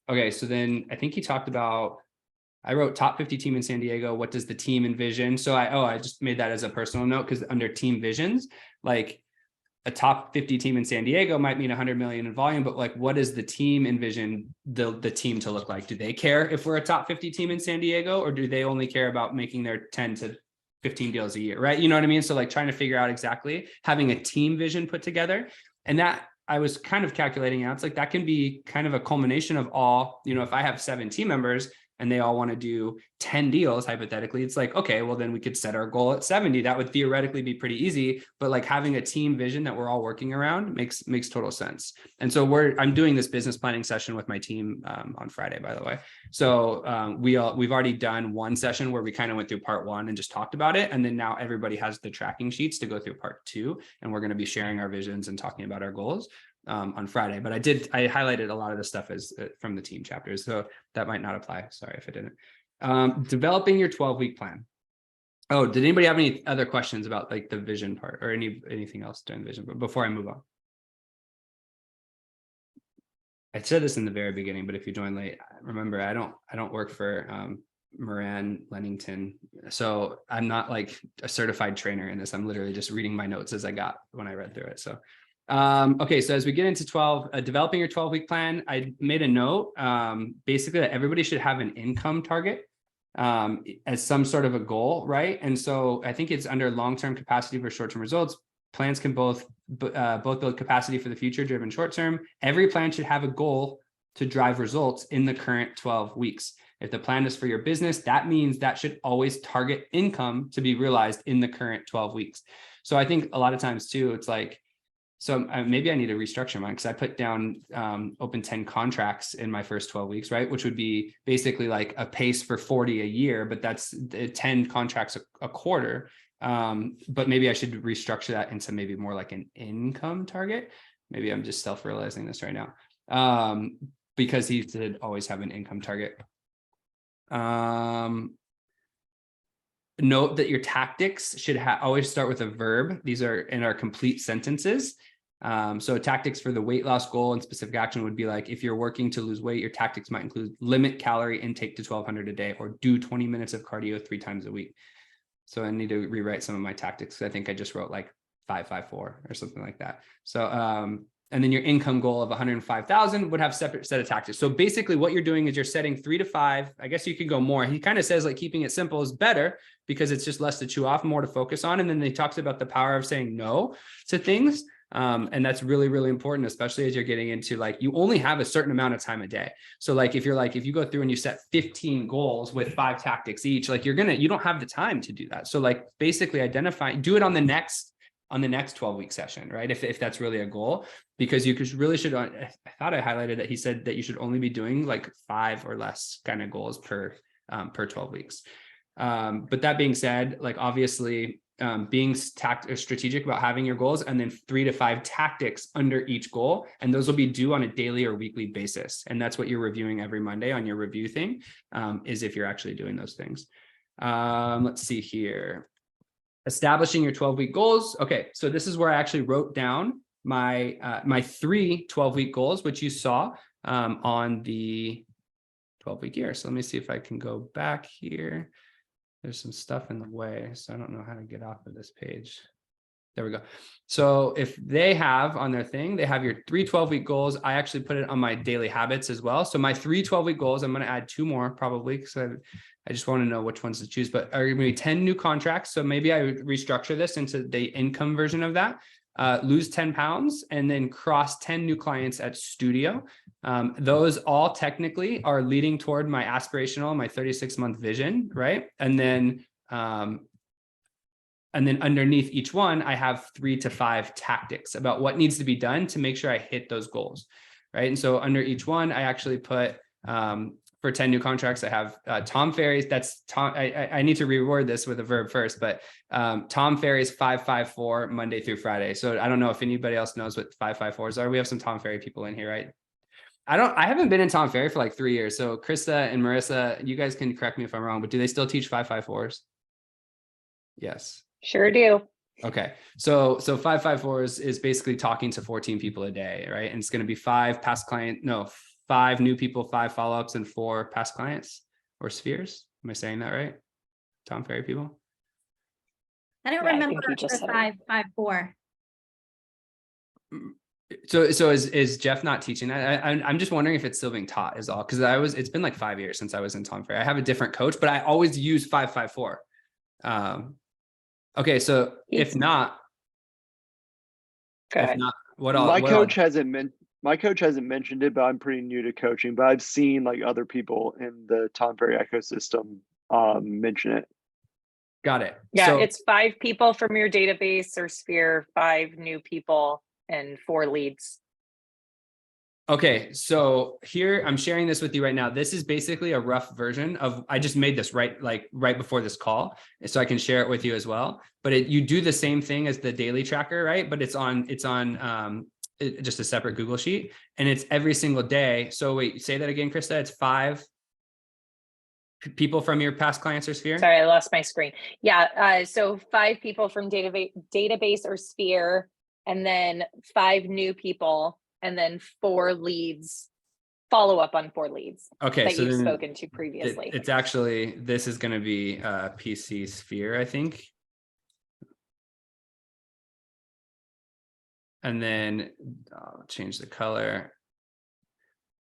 Okay. So then I think he talked about, I wrote top 50 team in San Diego. What does the team envision? So I just made that as a personal note, because under team visions, like a top 50 team in San Diego might mean 100 million in volume, but like, what does the team envision the team to look like? Do they care if we're a top 50 team in San Diego, or do they only care about making their 10 to 15 deals a year, right? You know what I mean? So like trying to figure out exactly having a team vision put together. And that I was kind of calculating out, it's like that can be kind of a culmination of all, you know, if I have 7 team members and they all want to do 10 deals, hypothetically, it's like, okay, well, then we could set our goal at 70. That would theoretically be pretty easy, but like having a team vision that we're all working around makes total sense. And so I'm doing this business planning session with my team on Friday, by the way. So we've already done one session where we kind of went through part 1 and just talked about it. And then now everybody has the tracking sheets to go through part 2. And we're going to be sharing our visions and talking about our goals on Friday, but I highlighted a lot of the stuff as from the team chapters, so that might not apply. Sorry if I didn't. Developing your 12-week plan. Oh, did anybody have any other questions about like the vision part or anything else during the vision? But before I move on, I said this in the very beginning, but if you join late, remember I don't work for Moran Lennington, so I'm not like a certified trainer in this. I'm literally just reading my notes as I got when I read through it. So okay, so as we get into developing your 12-week plan, I made a note basically that everybody should have an income target as some sort of a goal, right? And so I think it's under long-term capacity for short-term results. Plans can both build capacity for the future driven short-term. Every plan should have a goal to drive results in the current 12 weeks. If the plan is for your business, that means that should always target income to be realized in the current 12 weeks. So I think a lot of times too, it's like, so maybe I need to restructure mine, because I put down open 10 contracts in my first 12 weeks, right? Which would be basically like a pace for 40 a year, but that's 10 contracts a quarter. But maybe I should restructure that into maybe more like an income target. Maybe I'm just self-realizing this right now, because he should always have an income target. Note that your tactics should always start with a verb. These are in our complete sentences. So tactics for the weight loss goal and specific action would be like, if you're working to lose weight, your tactics might include limit calorie intake to 1,200 a day, or do 20 minutes of cardio 3 times a week. So I need to rewrite some of my tactics. I think I just wrote like 554 or something like that. So and then your income goal of 105,000 would have separate set of tactics. So basically what you're doing is you're setting 3 to 5. I guess you could go more. He kind of says like keeping it simple is better because it's just less to chew off, more to focus on. And then he talks about the power of saying no to things. And that's really, really important, especially as you're getting into like, you only have a certain amount of time a day. So like, if you go through and you set 15 goals with 5 tactics each, like you don't have the time to do that. So like basically do it on the next 12-week session, right? If that's really a goal, because you should, I thought I highlighted that he said that you should only be doing like 5 or less kind of goals per 12 weeks. But that being said, like obviously being strategic about having your goals, and then 3 to 5 tactics under each goal. And those will be due on a daily or weekly basis. And that's what you're reviewing every Monday on your review thing, is if you're actually doing those things. Let's see here. Establishing your 12-week goals. Okay, so this is where I actually wrote down my 3 12-week goals, which you saw on the 12-week year. So let me see if I can go back here. There's some stuff in the way, so I don't know how to get off of this page. There we go. So if they have on their thing, they have your 3 12-week goals. I actually put it on my daily habits as well. So my 3 12-week goals, I'm going to add 2 more probably, because I just want to know which ones to choose, but are going to be 10 new contracts. So maybe I would restructure this into the income version of that. Lose 10 pounds and then cross 10 new clients at studio. Those all technically are leading toward my aspirational, my 36-month vision, right? And then underneath each one, I have 3 to 5 tactics about what needs to be done to make sure I hit those goals, right? And so under each one, I actually put, for 10 new contracts, I have Tom Ferry's. That's Tom. I need to reword this with a verb first, but Tom Ferry's 554 Monday through Friday. So I don't know if anybody else knows what 554s are. We have some Tom Ferry people in here, right? I haven't been in Tom Ferry for like 3 years. So Krista and Marissa, you guys can correct me if I'm wrong, but do they still teach 554s? Yes. Sure do. Okay. So 554s is basically talking to 14 people a day, right? And it's going to be 5 new people, 5 follow-ups, and 4 past clients or spheres. Am I saying that right? Tom Ferry people? I don't Yeah, I remember think you just the said it. 554. So is Jeff not teaching that? I'm just wondering if it's still being taught is all, because it's been like 5 years since I was in Tom Ferry. I have a different coach, but I always use 554. Okay, so if not, what else? My coach hasn't mentioned it, but I'm pretty new to coaching, but I've seen like other people in the Tom Ferry ecosystem mention it. Got it. Yeah, So, it's 5 people from your database or sphere, 5 new people, and 4 leads. okay, so here I'm sharing this with you right now. This is basically a rough version of, I just made this right before this call, so I can share it with you as well. But you do the same thing as the daily tracker, right? But it's on just a separate Google sheet, and it's every single day. So wait, say that again, Krista. It's 5 people from your past clients or sphere. Sorry, I lost my screen. Yeah, so 5 people from database or sphere, and then 5 new people, and then 4 leads, follow up on 4 leads Okay, that so you've then spoken to previously. it's actually, this is going to be PC sphere, I think. And then I'll change the color.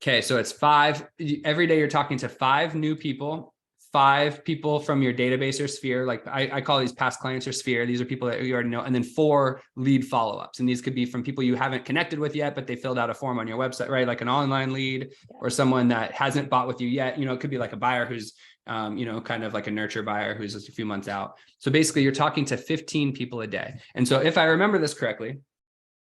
Okay, so it's 5. Every day you're talking to 5 new people, 5 people from your database or sphere. Like I call these past clients or sphere. These are people that you already know. And then 4 lead follow-ups. And these could be from people you haven't connected with yet, but they filled out a form on your website, right? Like an online lead or someone that hasn't bought with you yet. It could be like a buyer who's, kind of like a nurture buyer who's just a few months out. So basically you're talking to 15 people a day. And so if I remember this correctly,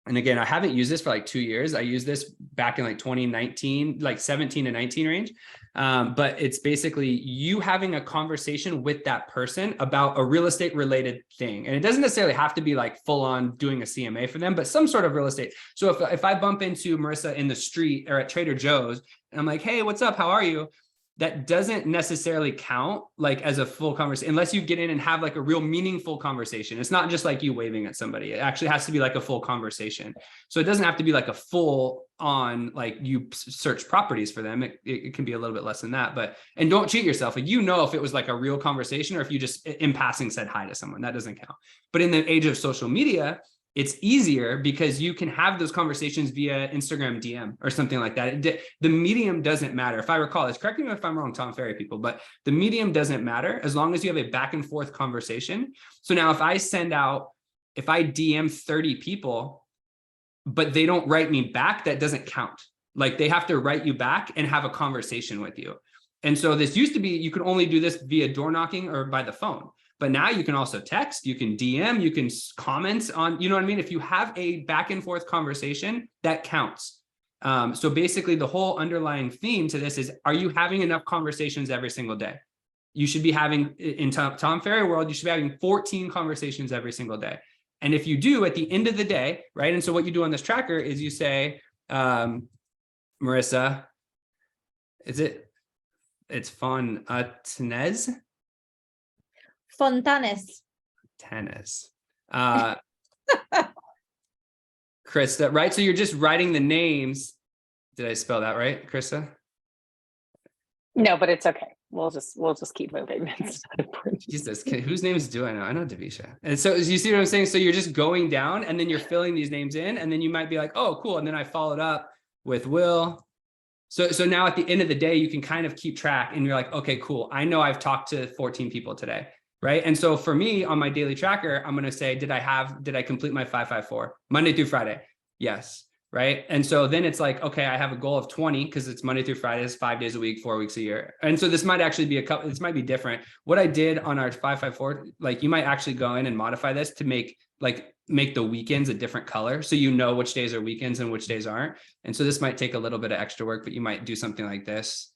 and again, I haven't used this for like 2 years. I used this back in like 2019, like 17 to 19 range. But it's basically you having a conversation with that person about a real estate related thing. And it doesn't necessarily have to be like full on doing a CMA for them, but some sort of real estate. So if I bump into Marissa in the street or at Trader Joe's and I'm like, hey, what's up? How are you? That doesn't necessarily count like as a full conversation unless you get in and have like a real meaningful conversation. It's not just like you waving at somebody. It actually has to be like a full conversation. So it doesn't have to be like a full on, like you search properties for them. It can be a little bit less than that, and don't cheat yourself. Like, if it was like a real conversation or if you just in passing said hi to someone, that doesn't count. But in the age of social media, it's easier because you can have those conversations via Instagram DM or something like that. The medium doesn't matter. If I recall this, correct me if I'm wrong, Tom Ferry people, but the medium doesn't matter as long as you have a back and forth conversation. So now if I DM 30 people, but they don't write me back, that doesn't count. Like they have to write you back and have a conversation with you. And so this used to be, you could only do this via door knocking or by the phone. But now you can also text, you can DM, you can comment on, you know what I mean? If you have a back and forth conversation, that counts. So basically the whole underlying theme to this is, are you having enough conversations every single day? You should be having, in Tom Ferry world, you should be having 14 conversations every single day. And if you do at the end of the day, right? And so what you do on this tracker is you say, Marissa, it's Fontanes? Fontanes. Tennis. Krista, right? So you're just writing the names. Did I spell that right, Krista? No, but it's okay. We'll just keep moving. Jesus, whose names do I know? I know Davisha. And so you see what I'm saying? So you're just going down and then you're filling these names in, and then you might be like, oh, cool. And then I followed up with Will. So now at the end of the day, you can kind of keep track and you're like, okay, cool. I know I've talked to 14 people today. Right. And so for me on my daily tracker, I'm going to say, did I complete my 554 Monday through Friday? Yes. Right. And so then it's like, okay, I have a goal of 20 because it's Monday through Friday, it's 5 days a week, 4 weeks a year. And so this might actually be this might be different. What I did on our 554, like you might actually go in and modify this to make the weekends a different color. So you know which days are weekends and which days aren't. And so this might take a little bit of extra work, but you might do something like this.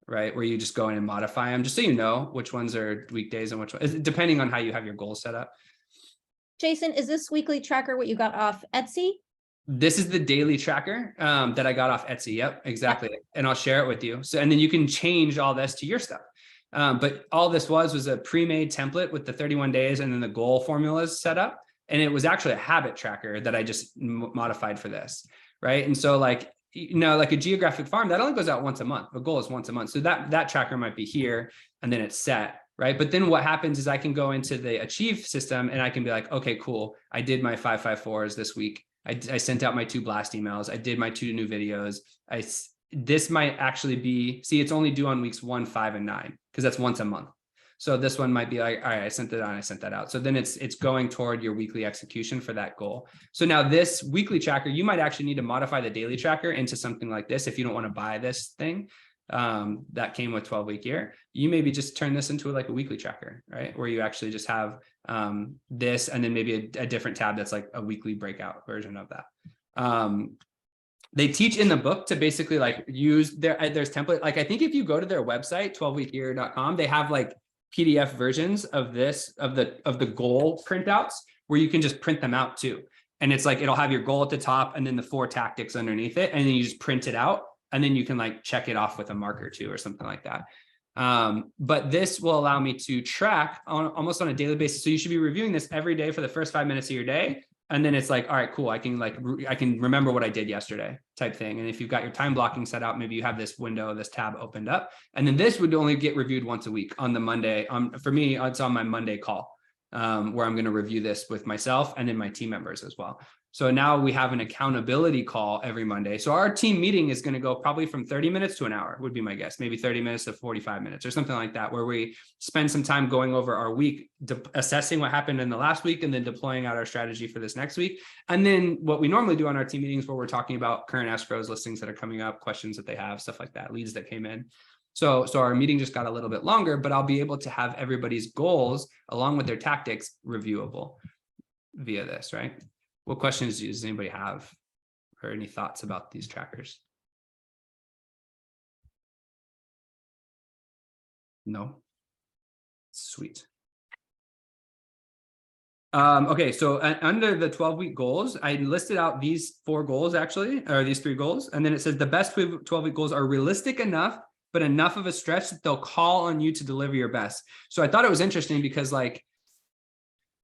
Right, where you just go in and modify them just so you know which ones are weekdays and which ones, depending on how you have your goals set up. Jason, is this weekly tracker what you got off Etsy? This is the daily tracker that I got off Etsy. Yep, exactly. And I'll share it with you. So, and then you can change all this to your stuff. But all this was a pre-made template with the 31 days and then the goal formulas set up. And it was actually a habit tracker that I just modified for this. Right. And so like a geographic farm that only goes out once a month. The goal is once a month. So that tracker might be here and then it's set, right? But then what happens is I can go into the Achieve system and I can be like, okay, cool. I did my 554s this week. I sent out my 2 blast emails. I did my 2 new videos. This might actually be, see, it's only due on weeks 1, 5, and 9, because that's once a month. So this one might be like, all right, I sent it on, I sent that out. So then it's going toward your weekly execution for that goal. So now this weekly tracker, you might actually need to modify the daily tracker into something like this. If you don't want to buy this thing that came with 12-week year, you maybe just turn this into like a weekly tracker, right? Where you actually just have this and then maybe a different tab that's like a weekly breakout version of that. They teach in the book to basically like use there's template. Like I think if you go to their website, 12weekyear.com, they have like PDF versions of this, of the goal printouts where you can just print them out too. And it's like, it'll have your goal at the top and then the 4 tactics underneath it. And then you just print it out and then you can like check it off with a marker too, or something like that. But this will allow me to track almost on a daily basis. So you should be reviewing this every day for the first 5 minutes of your day. And then it's like, all right, cool. I can remember what I did yesterday type thing. And if you've got your time blocking set out, maybe you have this window, this tab opened up, and then this would only get reviewed once a week on the Monday. For me, it's on my Monday call where I'm going to review this with myself and then my team members as well. So now we have an accountability call every Monday. So our team meeting is going to go probably from 30 minutes to an hour would be my guess, maybe 30 minutes to 45 minutes or something like that, where we spend some time going over our week, assessing what happened in the last week and then deploying out our strategy for this next week. And then what we normally do on our team meetings where we're talking about current escrows, listings that are coming up, questions that they have, stuff like that, leads that came in. So our meeting just got a little bit longer, but I'll be able to have everybody's goals along with their tactics reviewable via this, right? What questions does anybody have or any thoughts about these trackers? No? Sweet. Okay, so under the 12-week goals, I listed out these 4 goals actually, or these 3 goals. And then it says the best 12-week goals are realistic enough, but enough of a stretch that they'll call on you to deliver your best. So I thought it was interesting because like,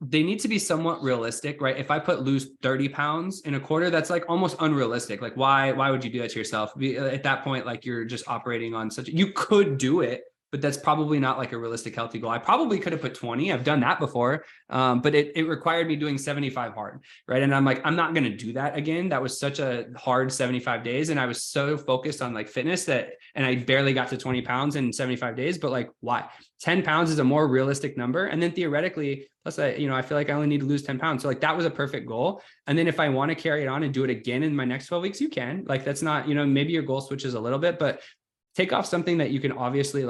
they need to be somewhat realistic, right? If I lose 30 pounds in a quarter, that's like almost unrealistic. Like why would you do that to yourself? At that point, like you're just operating on you could do it, but that's probably not like a realistic healthy goal. I probably could have put 20. I've done that before, but it required me doing 75 hard, right? And I'm like, I'm not going to do that again. That was such a hard 75 days. And I was so focused on like fitness and I barely got to 20 pounds in 75 days, but like, why? 10 pounds is a more realistic number. And then theoretically, plus I feel like I only need to lose 10 pounds. So like that was a perfect goal. And then if I want to carry it on and do it again in my next 12 weeks, you can. Like, that's not, maybe your goal switches a little bit, but take off something that you can obviously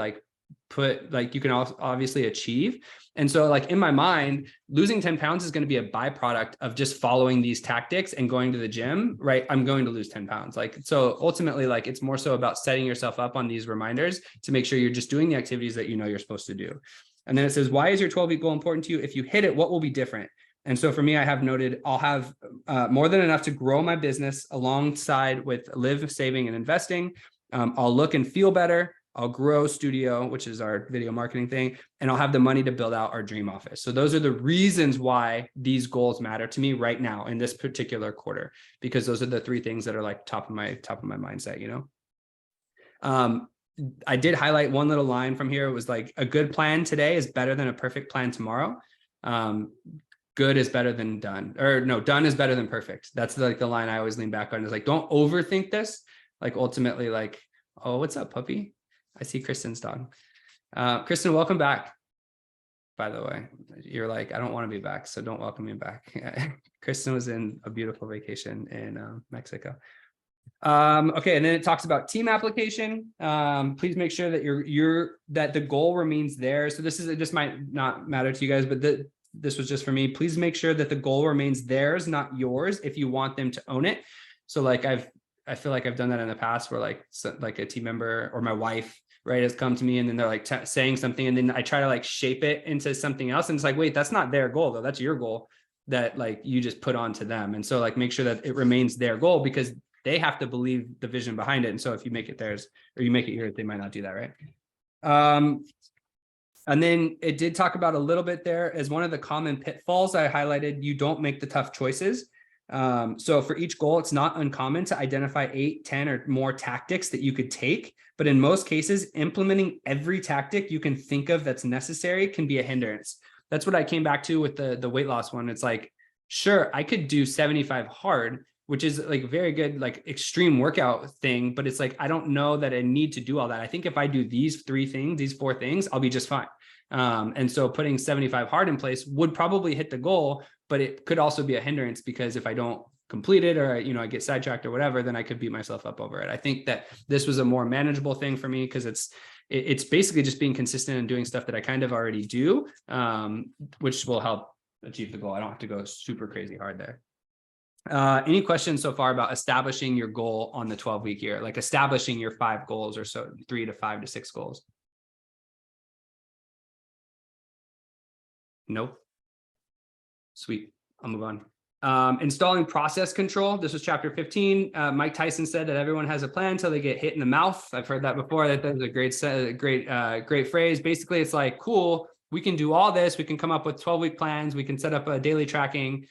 obviously achieve. And so like in my mind, losing 10 pounds is going to be a byproduct of just following these tactics and going to the gym, right? I'm going to lose 10 pounds. Like, so ultimately, like, it's more so about setting yourself up on these reminders to make sure you're just doing the activities that you're supposed to do. And then it says, why is your 12-week goal important to you? If you hit it, what will be different? And so for me, I have noted, I'll have more than enough to grow my business alongside with live, saving, and investing. I'll look and feel better. I'll grow Studio, which is our video marketing thing, and I'll have the money to build out our dream office. So those are the reasons why these goals matter to me right now in this particular quarter, because those are the three things that are like top of my mindset, I did highlight one little line from here. It was like, a good plan today is better than a perfect plan tomorrow. Good is better than done, or no, done is better than perfect. That's like the line I always lean back on, is like, don't overthink this. Like ultimately, like, oh, what's up, puppy? I see Kristen's dog. Kristen, welcome back. By the way, you're like, I don't want to be back, so don't welcome me back. Kristen was in a beautiful vacation in Mexico. Okay, and then it talks about team application. Please make sure that that the goal remains there. So this might not matter to you guys, but this was just for me. Please make sure that the goal remains theirs, not yours, if you want them to own it. So like I feel like I've done that in the past where like a team member or my wife, right, has come to me and then they're like saying something, and then I try to like shape it into something else. And it's like, wait, that's not their goal though. That's your goal that like you just put onto them. And so like make sure that it remains their goal, because they have to believe the vision behind it. And so if you make it theirs or you make it yours, they might not do that, right? And then it did talk about a little bit there as one of the common pitfalls I highlighted, you don't make the tough choices. So for each goal, it's not uncommon to identify 8, 10 or more tactics that you could take. But in most cases, implementing every tactic you can think of that's necessary can be a hindrance. That's what I came back to with the weight loss one. It's like, sure, I could do 75 hard, which is like very good, like extreme workout thing. But it's like, I don't know that I need to do all that. I think if I do these 4 things, I'll be just fine. And so putting 75 hard in place would probably hit the goal, but it could also be a hindrance, because if I don't complete it or, I get sidetracked or whatever, then I could beat myself up over it. I think that this was a more manageable thing for me, because it's basically just being consistent and doing stuff that I kind of already do, which will help achieve the goal. I don't have to go super crazy hard there. Any questions so far about establishing your goal on the 12-week year, like establishing your 5 goals or so, 3 to 5 to 6 goals? Nope. Sweet. I'll move on. Installing process control. This was chapter 15. Mike Tyson said that everyone has a plan until they get hit in the mouth. I've heard that before. That was a great phrase. Basically, it's like, cool, we can do all this. We can come up with 12-week plans. We can set up a daily tracking.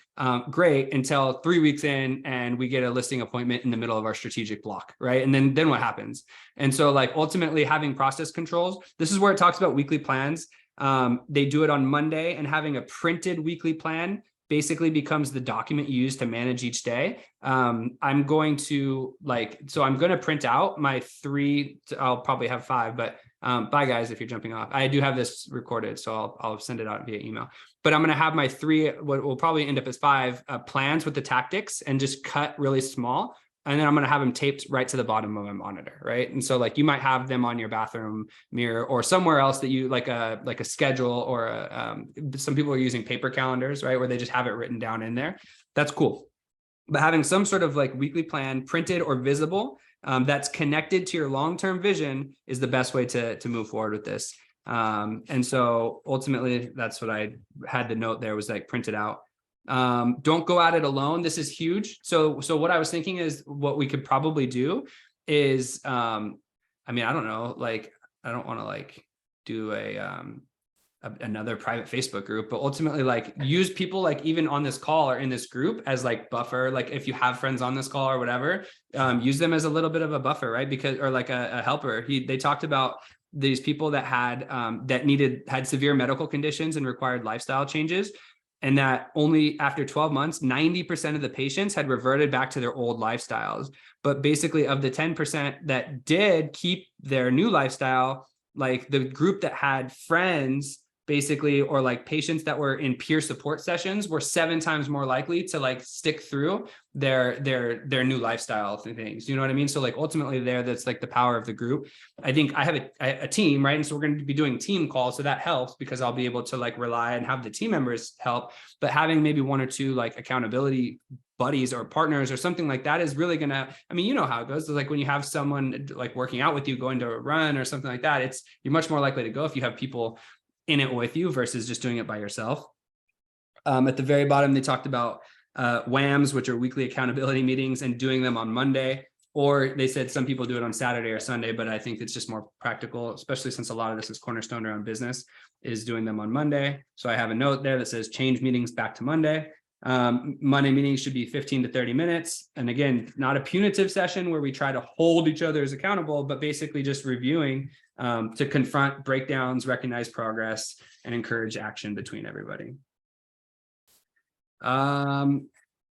Great, until 3 weeks in and we get a listing appointment in the middle of our strategic block, right? And then what happens? And so like ultimately having process controls, this is where it talks about weekly plans. They do it on Monday, and having a printed weekly plan basically becomes the document you use to manage each day. I'm going to print out my 3, I'll probably have 5, but bye guys, if you're jumping off. I do have this recorded, so I'll send it out via email. But I'm going to have my 3, what will probably end up as 5 plans with the tactics, and just cut really small. And then I'm going to have them taped right to the bottom of my monitor, right? And so like you might have them on your bathroom mirror or somewhere else that you like a schedule, or some people are using paper calendars, right? Where they just have it written down in there. That's cool. But having some sort of like weekly plan printed or visible that's connected to your long-term vision is the best way to move forward with this. And so ultimately that's what I had to note there, was like print it out. Don't go at it alone. This is huge. So what I was thinking is what we could probably do is, I don't know, like, I don't want to like do another private Facebook group, but ultimately like use people like even on this call or in this group as like buffer. Like if you have friends on this call or whatever, use them as a little bit of a buffer, right? Because, or like a helper. They talked about these people that had had severe medical conditions and required lifestyle changes. And that only after 12 months, 90% of the patients had reverted back to their old lifestyles. But basically of the 10% that did keep their new lifestyle, like the group that had friends basically, or like patients that were in peer support sessions were 7 times more likely to like stick through their new lifestyle things. You know what I mean? So like ultimately that's like the power of the group. I think I have a team, right? And so we're going to be doing team calls. So that helps because I'll be able to like rely and have the team members help, but having maybe 1 or 2 like accountability buddies or partners or something like that is really gonna, I mean, you know how it goes. It's like when you have someone like working out with you, going to a run or something like that, you're much more likely to go if you have people in it with you versus just doing it by yourself. At the very bottom, they talked about WAMs, which are weekly accountability meetings, and doing them on Monday, or they said some people do it on Saturday or Sunday, but I think it's just more practical, especially since a lot of this is cornerstone around business, is doing them on Monday. So I have a note there that says change meetings back to Monday. Monday meetings should be 15 to 30 minutes. And again, not a punitive session where we try to hold each other as accountable, but basically just reviewing to confront breakdowns, recognize progress, and encourage action between everybody. I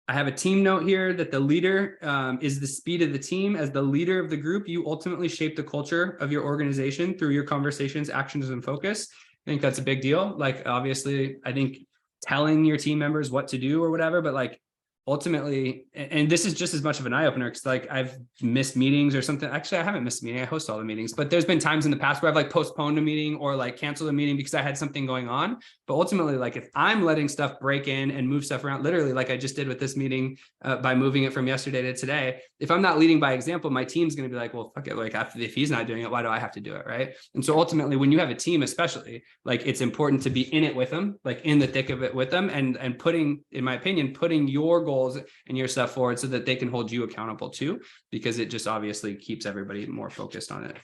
have a team note here that the leader is the speed of the team. As the leader of the group, you ultimately shape the culture of your organization through your conversations, actions, and focus. I think that's a big deal. Like, obviously, I think telling your team members what to do or whatever, but like ultimately, and this is just as much of an eye-opener because like I've missed meetings or something. Actually, I haven't missed a meeting. I host all the meetings, but there's been times in the past where I've like postponed a meeting or like canceled a meeting because I had something going on. But ultimately, like if I'm letting stuff break in and move stuff around, literally like I just did with this meeting by moving it from yesterday to today, if I'm not leading by example, my team's going to be like, well, fuck it. Like if he's not doing it, why do I have to do it? Right. And so ultimately, when you have a team, especially, like it's important to be in it with them, like in the thick of it with them, and putting, in my opinion, putting your goals and your stuff forward so that they can hold you accountable too, because it just obviously keeps everybody more focused on it.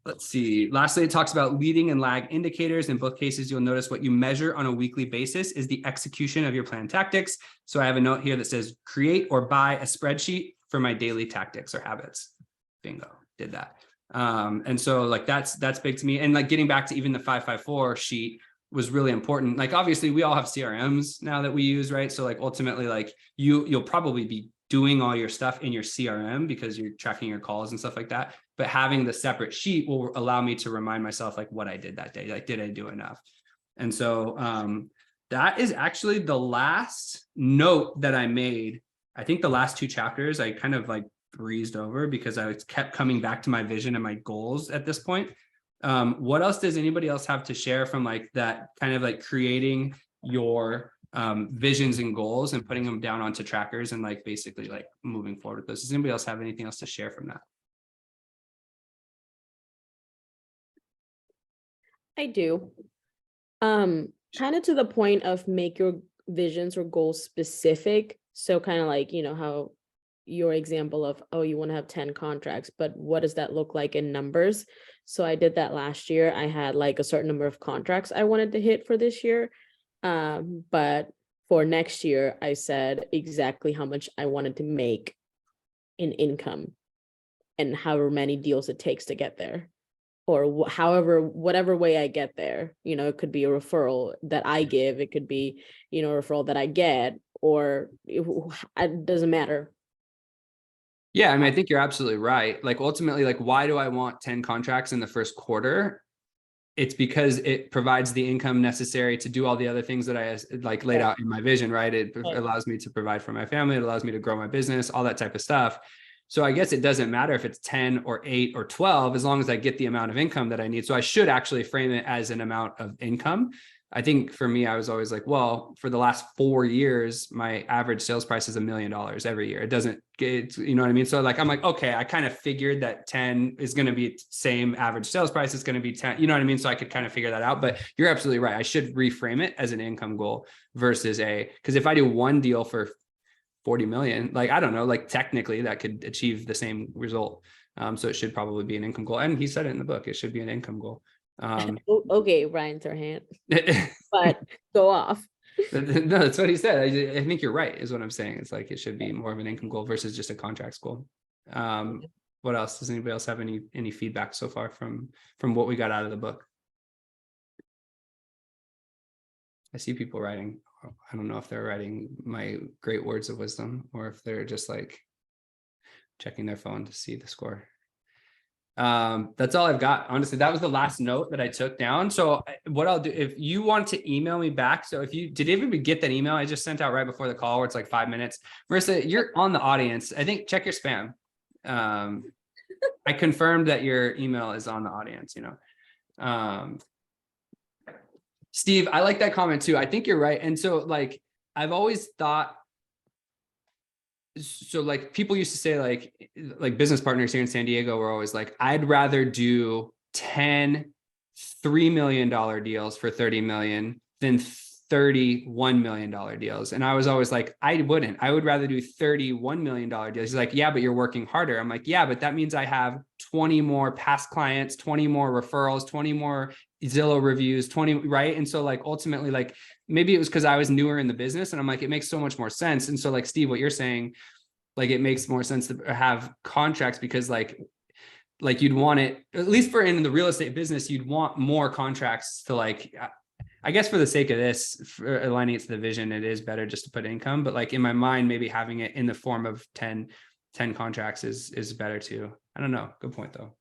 Let's see. Lastly, it talks about leading and lag indicators. In both cases, you'll notice what you measure on a weekly basis is the execution of your plan tactics. So I have a note here that says create or buy a spreadsheet for my daily tactics or habits. Bingo, did that. And so like that's big to me. And like getting back to even the 554 sheet was really important. Like obviously we all have CRMs now that we use, right? So like ultimately like you'll probably be doing all your stuff in your CRM because you're tracking your calls and stuff like that. But having the separate sheet will allow me to remind myself like what I did that day. Like, did I do enough? And so that is actually the last note that I made. I think the last 2 chapters I kind of like breezed over because I kept coming back to my vision and my goals at this point. What else does anybody else have to share from like that kind of like creating your visions and goals and putting them down onto trackers and like basically like moving forward with those? Does anybody else have anything else to share from that? I do. Kind of to the point of make your visions or goals specific. So kind of like, you know, how your example of, oh, you want to have 10 contracts, but what does that look like in numbers? So I did that last year. I had like a certain number of contracts I wanted to hit for this year. But for next year, I said exactly how much I wanted to make in income and however many deals it takes to get there. Or whatever way I get there, you know, it could be a referral that I give, it could be, you know, a referral that I get, or it doesn't matter. Yeah, I mean, I think you're absolutely right. Like ultimately, like why do I want 10 contracts in the first quarter? It's because it provides the income necessary to do all the other things that I like laid out in my vision, right? It allows me to provide for my family. It allows me to grow my business, all that type of stuff. So I guess it doesn't matter if it's 10 or 8 or 12, as long as I get the amount of income that I need. So I should actually frame it as an amount of income. I think for me, I was always like, well, for the last 4 years, my average sales price is $1 million every year. It doesn't get, you know what I mean? So like, I'm like, okay, I kind of figured that 10 is going to be same average sales price. It's going to be 10, you know what I mean? So I could kind of figure that out, but you're absolutely right. I should reframe it as an income goal versus because if I do one deal for 40 million, like, I don't know, like technically that could achieve the same result. So it should probably be an income goal. And he said it in the book, it should be an income goal. Okay, Ryan Serhant, but go off. No, that's what he said. I think you're right, is what I'm saying. It's like, it should be more of an income goal versus just a contracts goal. What else? Does anybody else have any feedback so far from what we got out of the book? I see people writing. I don't know if they're writing my great words of wisdom or if they're just like checking their phone to see the score. That's all I've got. Honestly, that was the last note that I took down. So what I'll do, if you want to email me back. So if you did even get that email I just sent out right before the call where it's like 5 minutes, Marissa, you're on the audience. I think check your spam. I confirmed that your email is on the audience, Steve, I like that comment too. I think you're right. And so like, I've always thought, so like people used to say like business partners here in San Diego were always like, I'd rather do 10 $3 million deals for 30 million than 30 $1 million deals. And I was always like, I would rather do 30 $1 million deals. He's like, yeah, but you're working harder. I'm like, yeah, but that means I have 20 more past clients, 20 more referrals, 20 more Zillow reviews, 20, right? And so like, ultimately, like maybe it was because I was newer in the business and I'm like, it makes so much more sense. And so like, Steve, what you're saying, like, it makes more sense to have contracts because like you'd want it, at least for in the real estate business, you'd want more contracts to like, I guess for the sake of this, for aligning it to the vision, it is better just to put income, but like in my mind, maybe having it in the form of 10 contracts is better too. I don't know. Good point though.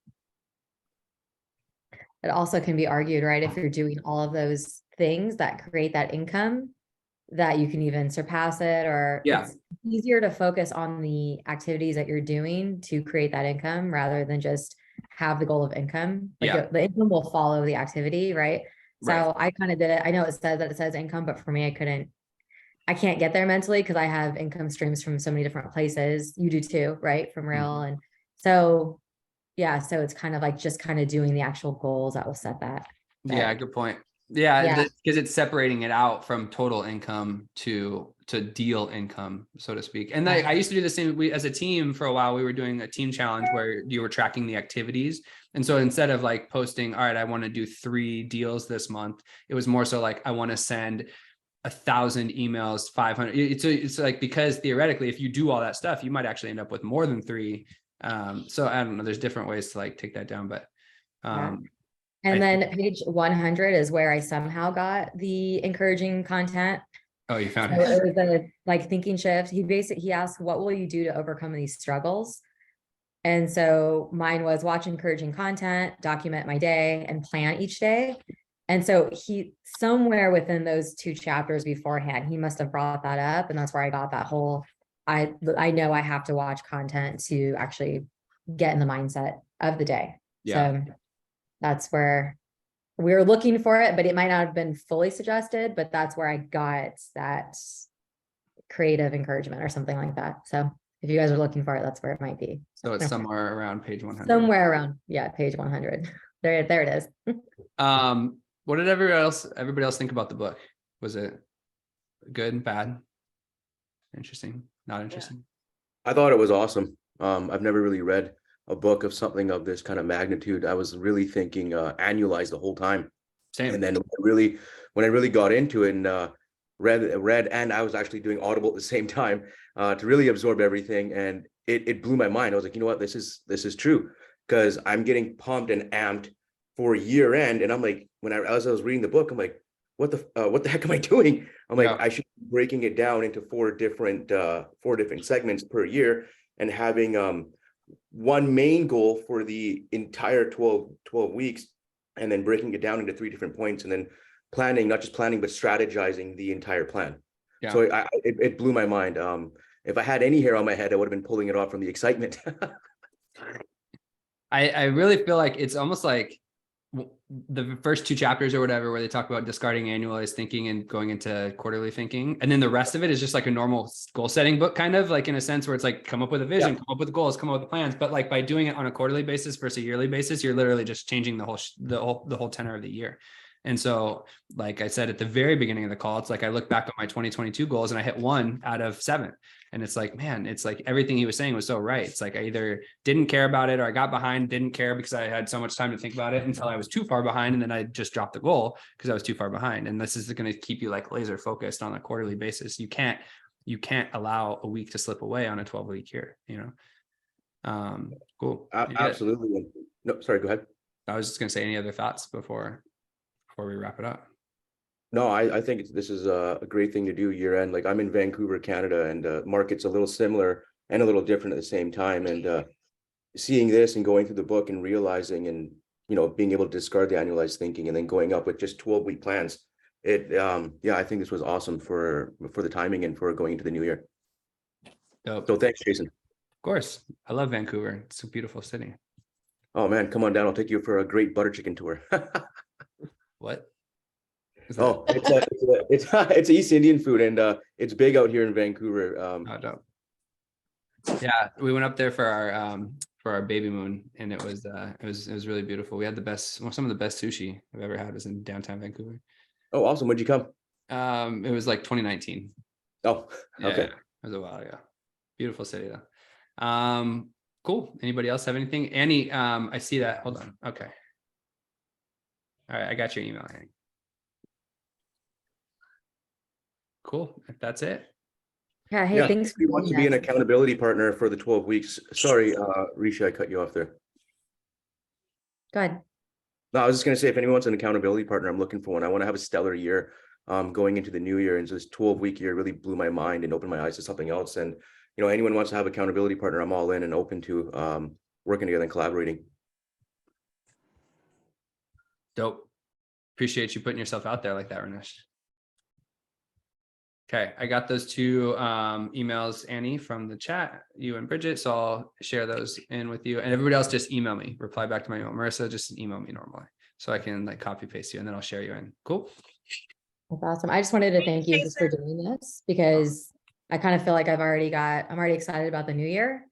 It also can be argued, right? If you're doing all of those things that create that income, that you can even surpass it, or it's easier to focus on the activities that you're doing to create that income rather than just have the goal of income. Like the income will follow the activity, right? So I kind of did it. I know it says income, but for me, I can't get there mentally because I have income streams from so many different places. You do too, right? From real. And so, yeah, so it's kind of like just kind of doing the actual goals that will set that. Yeah, good point. Yeah, because it's separating it out from total income to deal income, so to speak. And I used to do the same. We, as a team, for a while, we were doing a team challenge where you were tracking the activities. And so instead of like posting, all right, I want to do 3 deals this month, it was more so like, I want to send 1,000 emails, 500. It's like, because theoretically, if you do all that stuff, you might actually end up with more than 3. So I don't know. There's different ways to like take that down, but and then page 100 is where I somehow got the encouraging content. Oh, you found it. It was a like thinking shift. He asked, what will you do to overcome these struggles? And so mine was watch encouraging content, document my day, and plan each day. And so he, somewhere within those 2 chapters beforehand, he must have brought that up. And that's where I got that whole, I know I have to watch content to actually get in the mindset of the day. So that's where we were looking for it, but it might not have been fully suggested, but that's where I got that creative encouragement or something like that. So if you guys are looking for it, that's where it might be. So it's somewhere around page 100. Somewhere around, page 100. There it is. What did everybody else think about the book? Was it good, bad, interesting, not interesting? I thought it was awesome. I've never really read a book of something of this kind of magnitude. I was really thinking annualized the whole time. Same. And then when I really got into it and read, and I was actually doing Audible at the same time to really absorb everything, and it blew my mind. I was like, you know what, this is true, because I'm getting pumped and amped for year end, and I'm like, as I was reading the book, I'm like, what the heck am I doing? I'm like, I should be breaking it down into 4 different segments per year, and having one main goal for the entire 12 weeks, and then breaking it down into 3 different points, and then planning, not just planning, but strategizing the entire plan. So it blew my mind. If I had any hair on my head, I would have been pulling it off from the excitement. I really feel like it's almost like the first 2 chapters or whatever, where they talk about discarding annualized thinking and going into quarterly thinking. And then the rest of it is just like a normal goal setting book, kind of like, in a sense where it's like, come up with a vision, come up with goals, come up with plans. But like by doing it on a quarterly basis versus a yearly basis, you're literally just changing the whole tenor of the year. And so, like I said at the very beginning of the call, it's like I look back at my 2022 goals and I hit 1 out of 7. And it's like, man, it's like everything he was saying was so right. It's like I either didn't care about it, or I got behind, didn't care because I had so much time to think about it until I was too far behind. And then I just dropped the goal because I was too far behind. And this is going to keep you like laser focused on a quarterly basis. You can't allow a week to slip away on a 12-week year, Cool. Absolutely. No, sorry, go ahead. I was just gonna say, any other thoughts before we wrap it up? No, I think this is a great thing to do year end. Like I'm in Vancouver, Canada, and market's a little similar and a little different at the same time. And seeing this and going through the book and realizing and being able to discard the annualized thinking and then going up with just 12-week plans. I think this was awesome for the timing and for going into the new year. Dope. So thanks, Jason. Of course. I love Vancouver. It's a beautiful city. Oh man, come on down. I'll take you for a great butter chicken tour. What? Oh, it's East Indian food, and it's big out here in Vancouver. Oh, dope. Yeah, we went up there for our baby moon, and it was really beautiful. We had some of the best sushi I've ever had was in downtown Vancouver. Oh, awesome. When'd you come? It was like 2019. Oh, okay. Yeah, it was a while ago. Beautiful city though. Cool. Anybody else have anything? Annie, I see that. Hold on. Okay. All right, I got your email, Annie. Cool. If that's it. Yeah. Hey, Yeah, thanks. if you want to be an accountability partner for the 12 weeks. Sorry, Risha, I cut you off there. Go ahead. No, I was just going to say, if anyone wants an accountability partner, I'm looking for one. I want to have a stellar year going into the new year. And so this 12-week year really blew my mind and opened my eyes to something else. And, anyone wants to have accountability partner, I'm all in and open to working together and collaborating. Dope. Appreciate you putting yourself out there like that, Ranesh. Okay, I got those two emails, Annie, from the chat, you and Bridget. So I'll share those in with you, and everybody else just email me, reply back to my email. Marissa, just email me normally so I can like copy paste you, and then I'll share you in. Cool. That's awesome. I just wanted to thank you just for doing this, because I kind of feel like I'm already excited about the new year,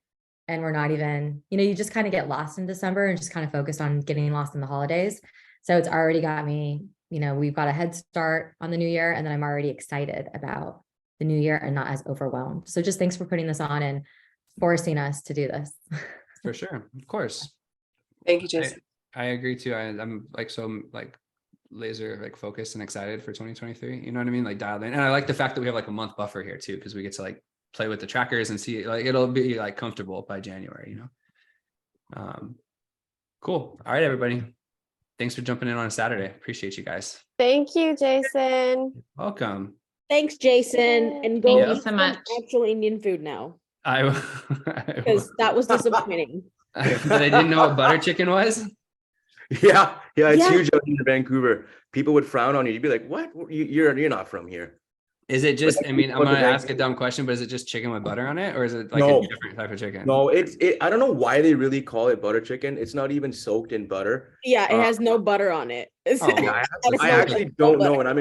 and we're not even, you just kind of get lost in December and just kind of focused on getting lost in the holidays. So it's already got me, we've got a head start on the new year, and then I'm already excited about the new year and not as overwhelmed. So just thanks for putting this on and forcing us to do this. For sure. Of course. Thank you, Jason. I agree too. I'm laser focused and excited for 2023. You know what I mean? Like dialed in. And I like the fact that we have like a month buffer here too, because we get to like play with the trackers and see like it'll be like comfortable by January, Cool. All right, everybody. Thanks for jumping in on a Saturday. Appreciate you guys. Thank you, Jason. Welcome. Thanks, Jason. And go Thank you eat so some much. actual Indian food now, I because that was disappointing. but I didn't know what butter chicken was. Yeah, it's Yeah. huge out here in Vancouver. People would frown on you. You'd be like, "What? You're not from here." Is it just, But I'm that's going to what ask a Vancouver- dumb question, but is it just chicken with butter on it? Or is it like No. a different type of chicken? No, I don't know why they really call it butter chicken. It's not even soaked in butter. Yeah, it has no butter on it. Oh, Yeah, It's I no actually butter. don't know, and I'm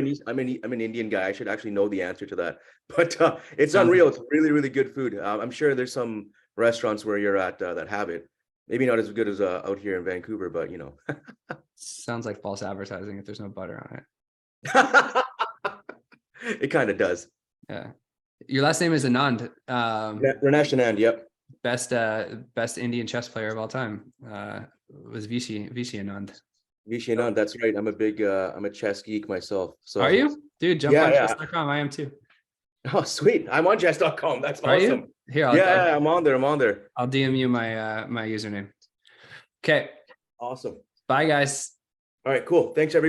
an Indian guy. I should actually know the answer to that. But it's Sounds unreal. good. It's really, really good food. I'm sure there's some restaurants where you're at that have it. Maybe not as good as out here in Vancouver, but Sounds like false advertising if there's no butter on it. it kind of does. Yeah. Your last name is Anand. Ranesh Anand, yep. Best Indian chess player of all time. Was Vishy Anand. Vishy Anand, that's right. I'm a chess geek myself. So Are you? Dude, jump on chess.com. I am too. Oh, sweet. I'm on chess.com. That's Are awesome. you? Here, I'm on there. I'll DM you my my username. Okay. Awesome. Bye, guys. All right, cool. Thanks, everybody.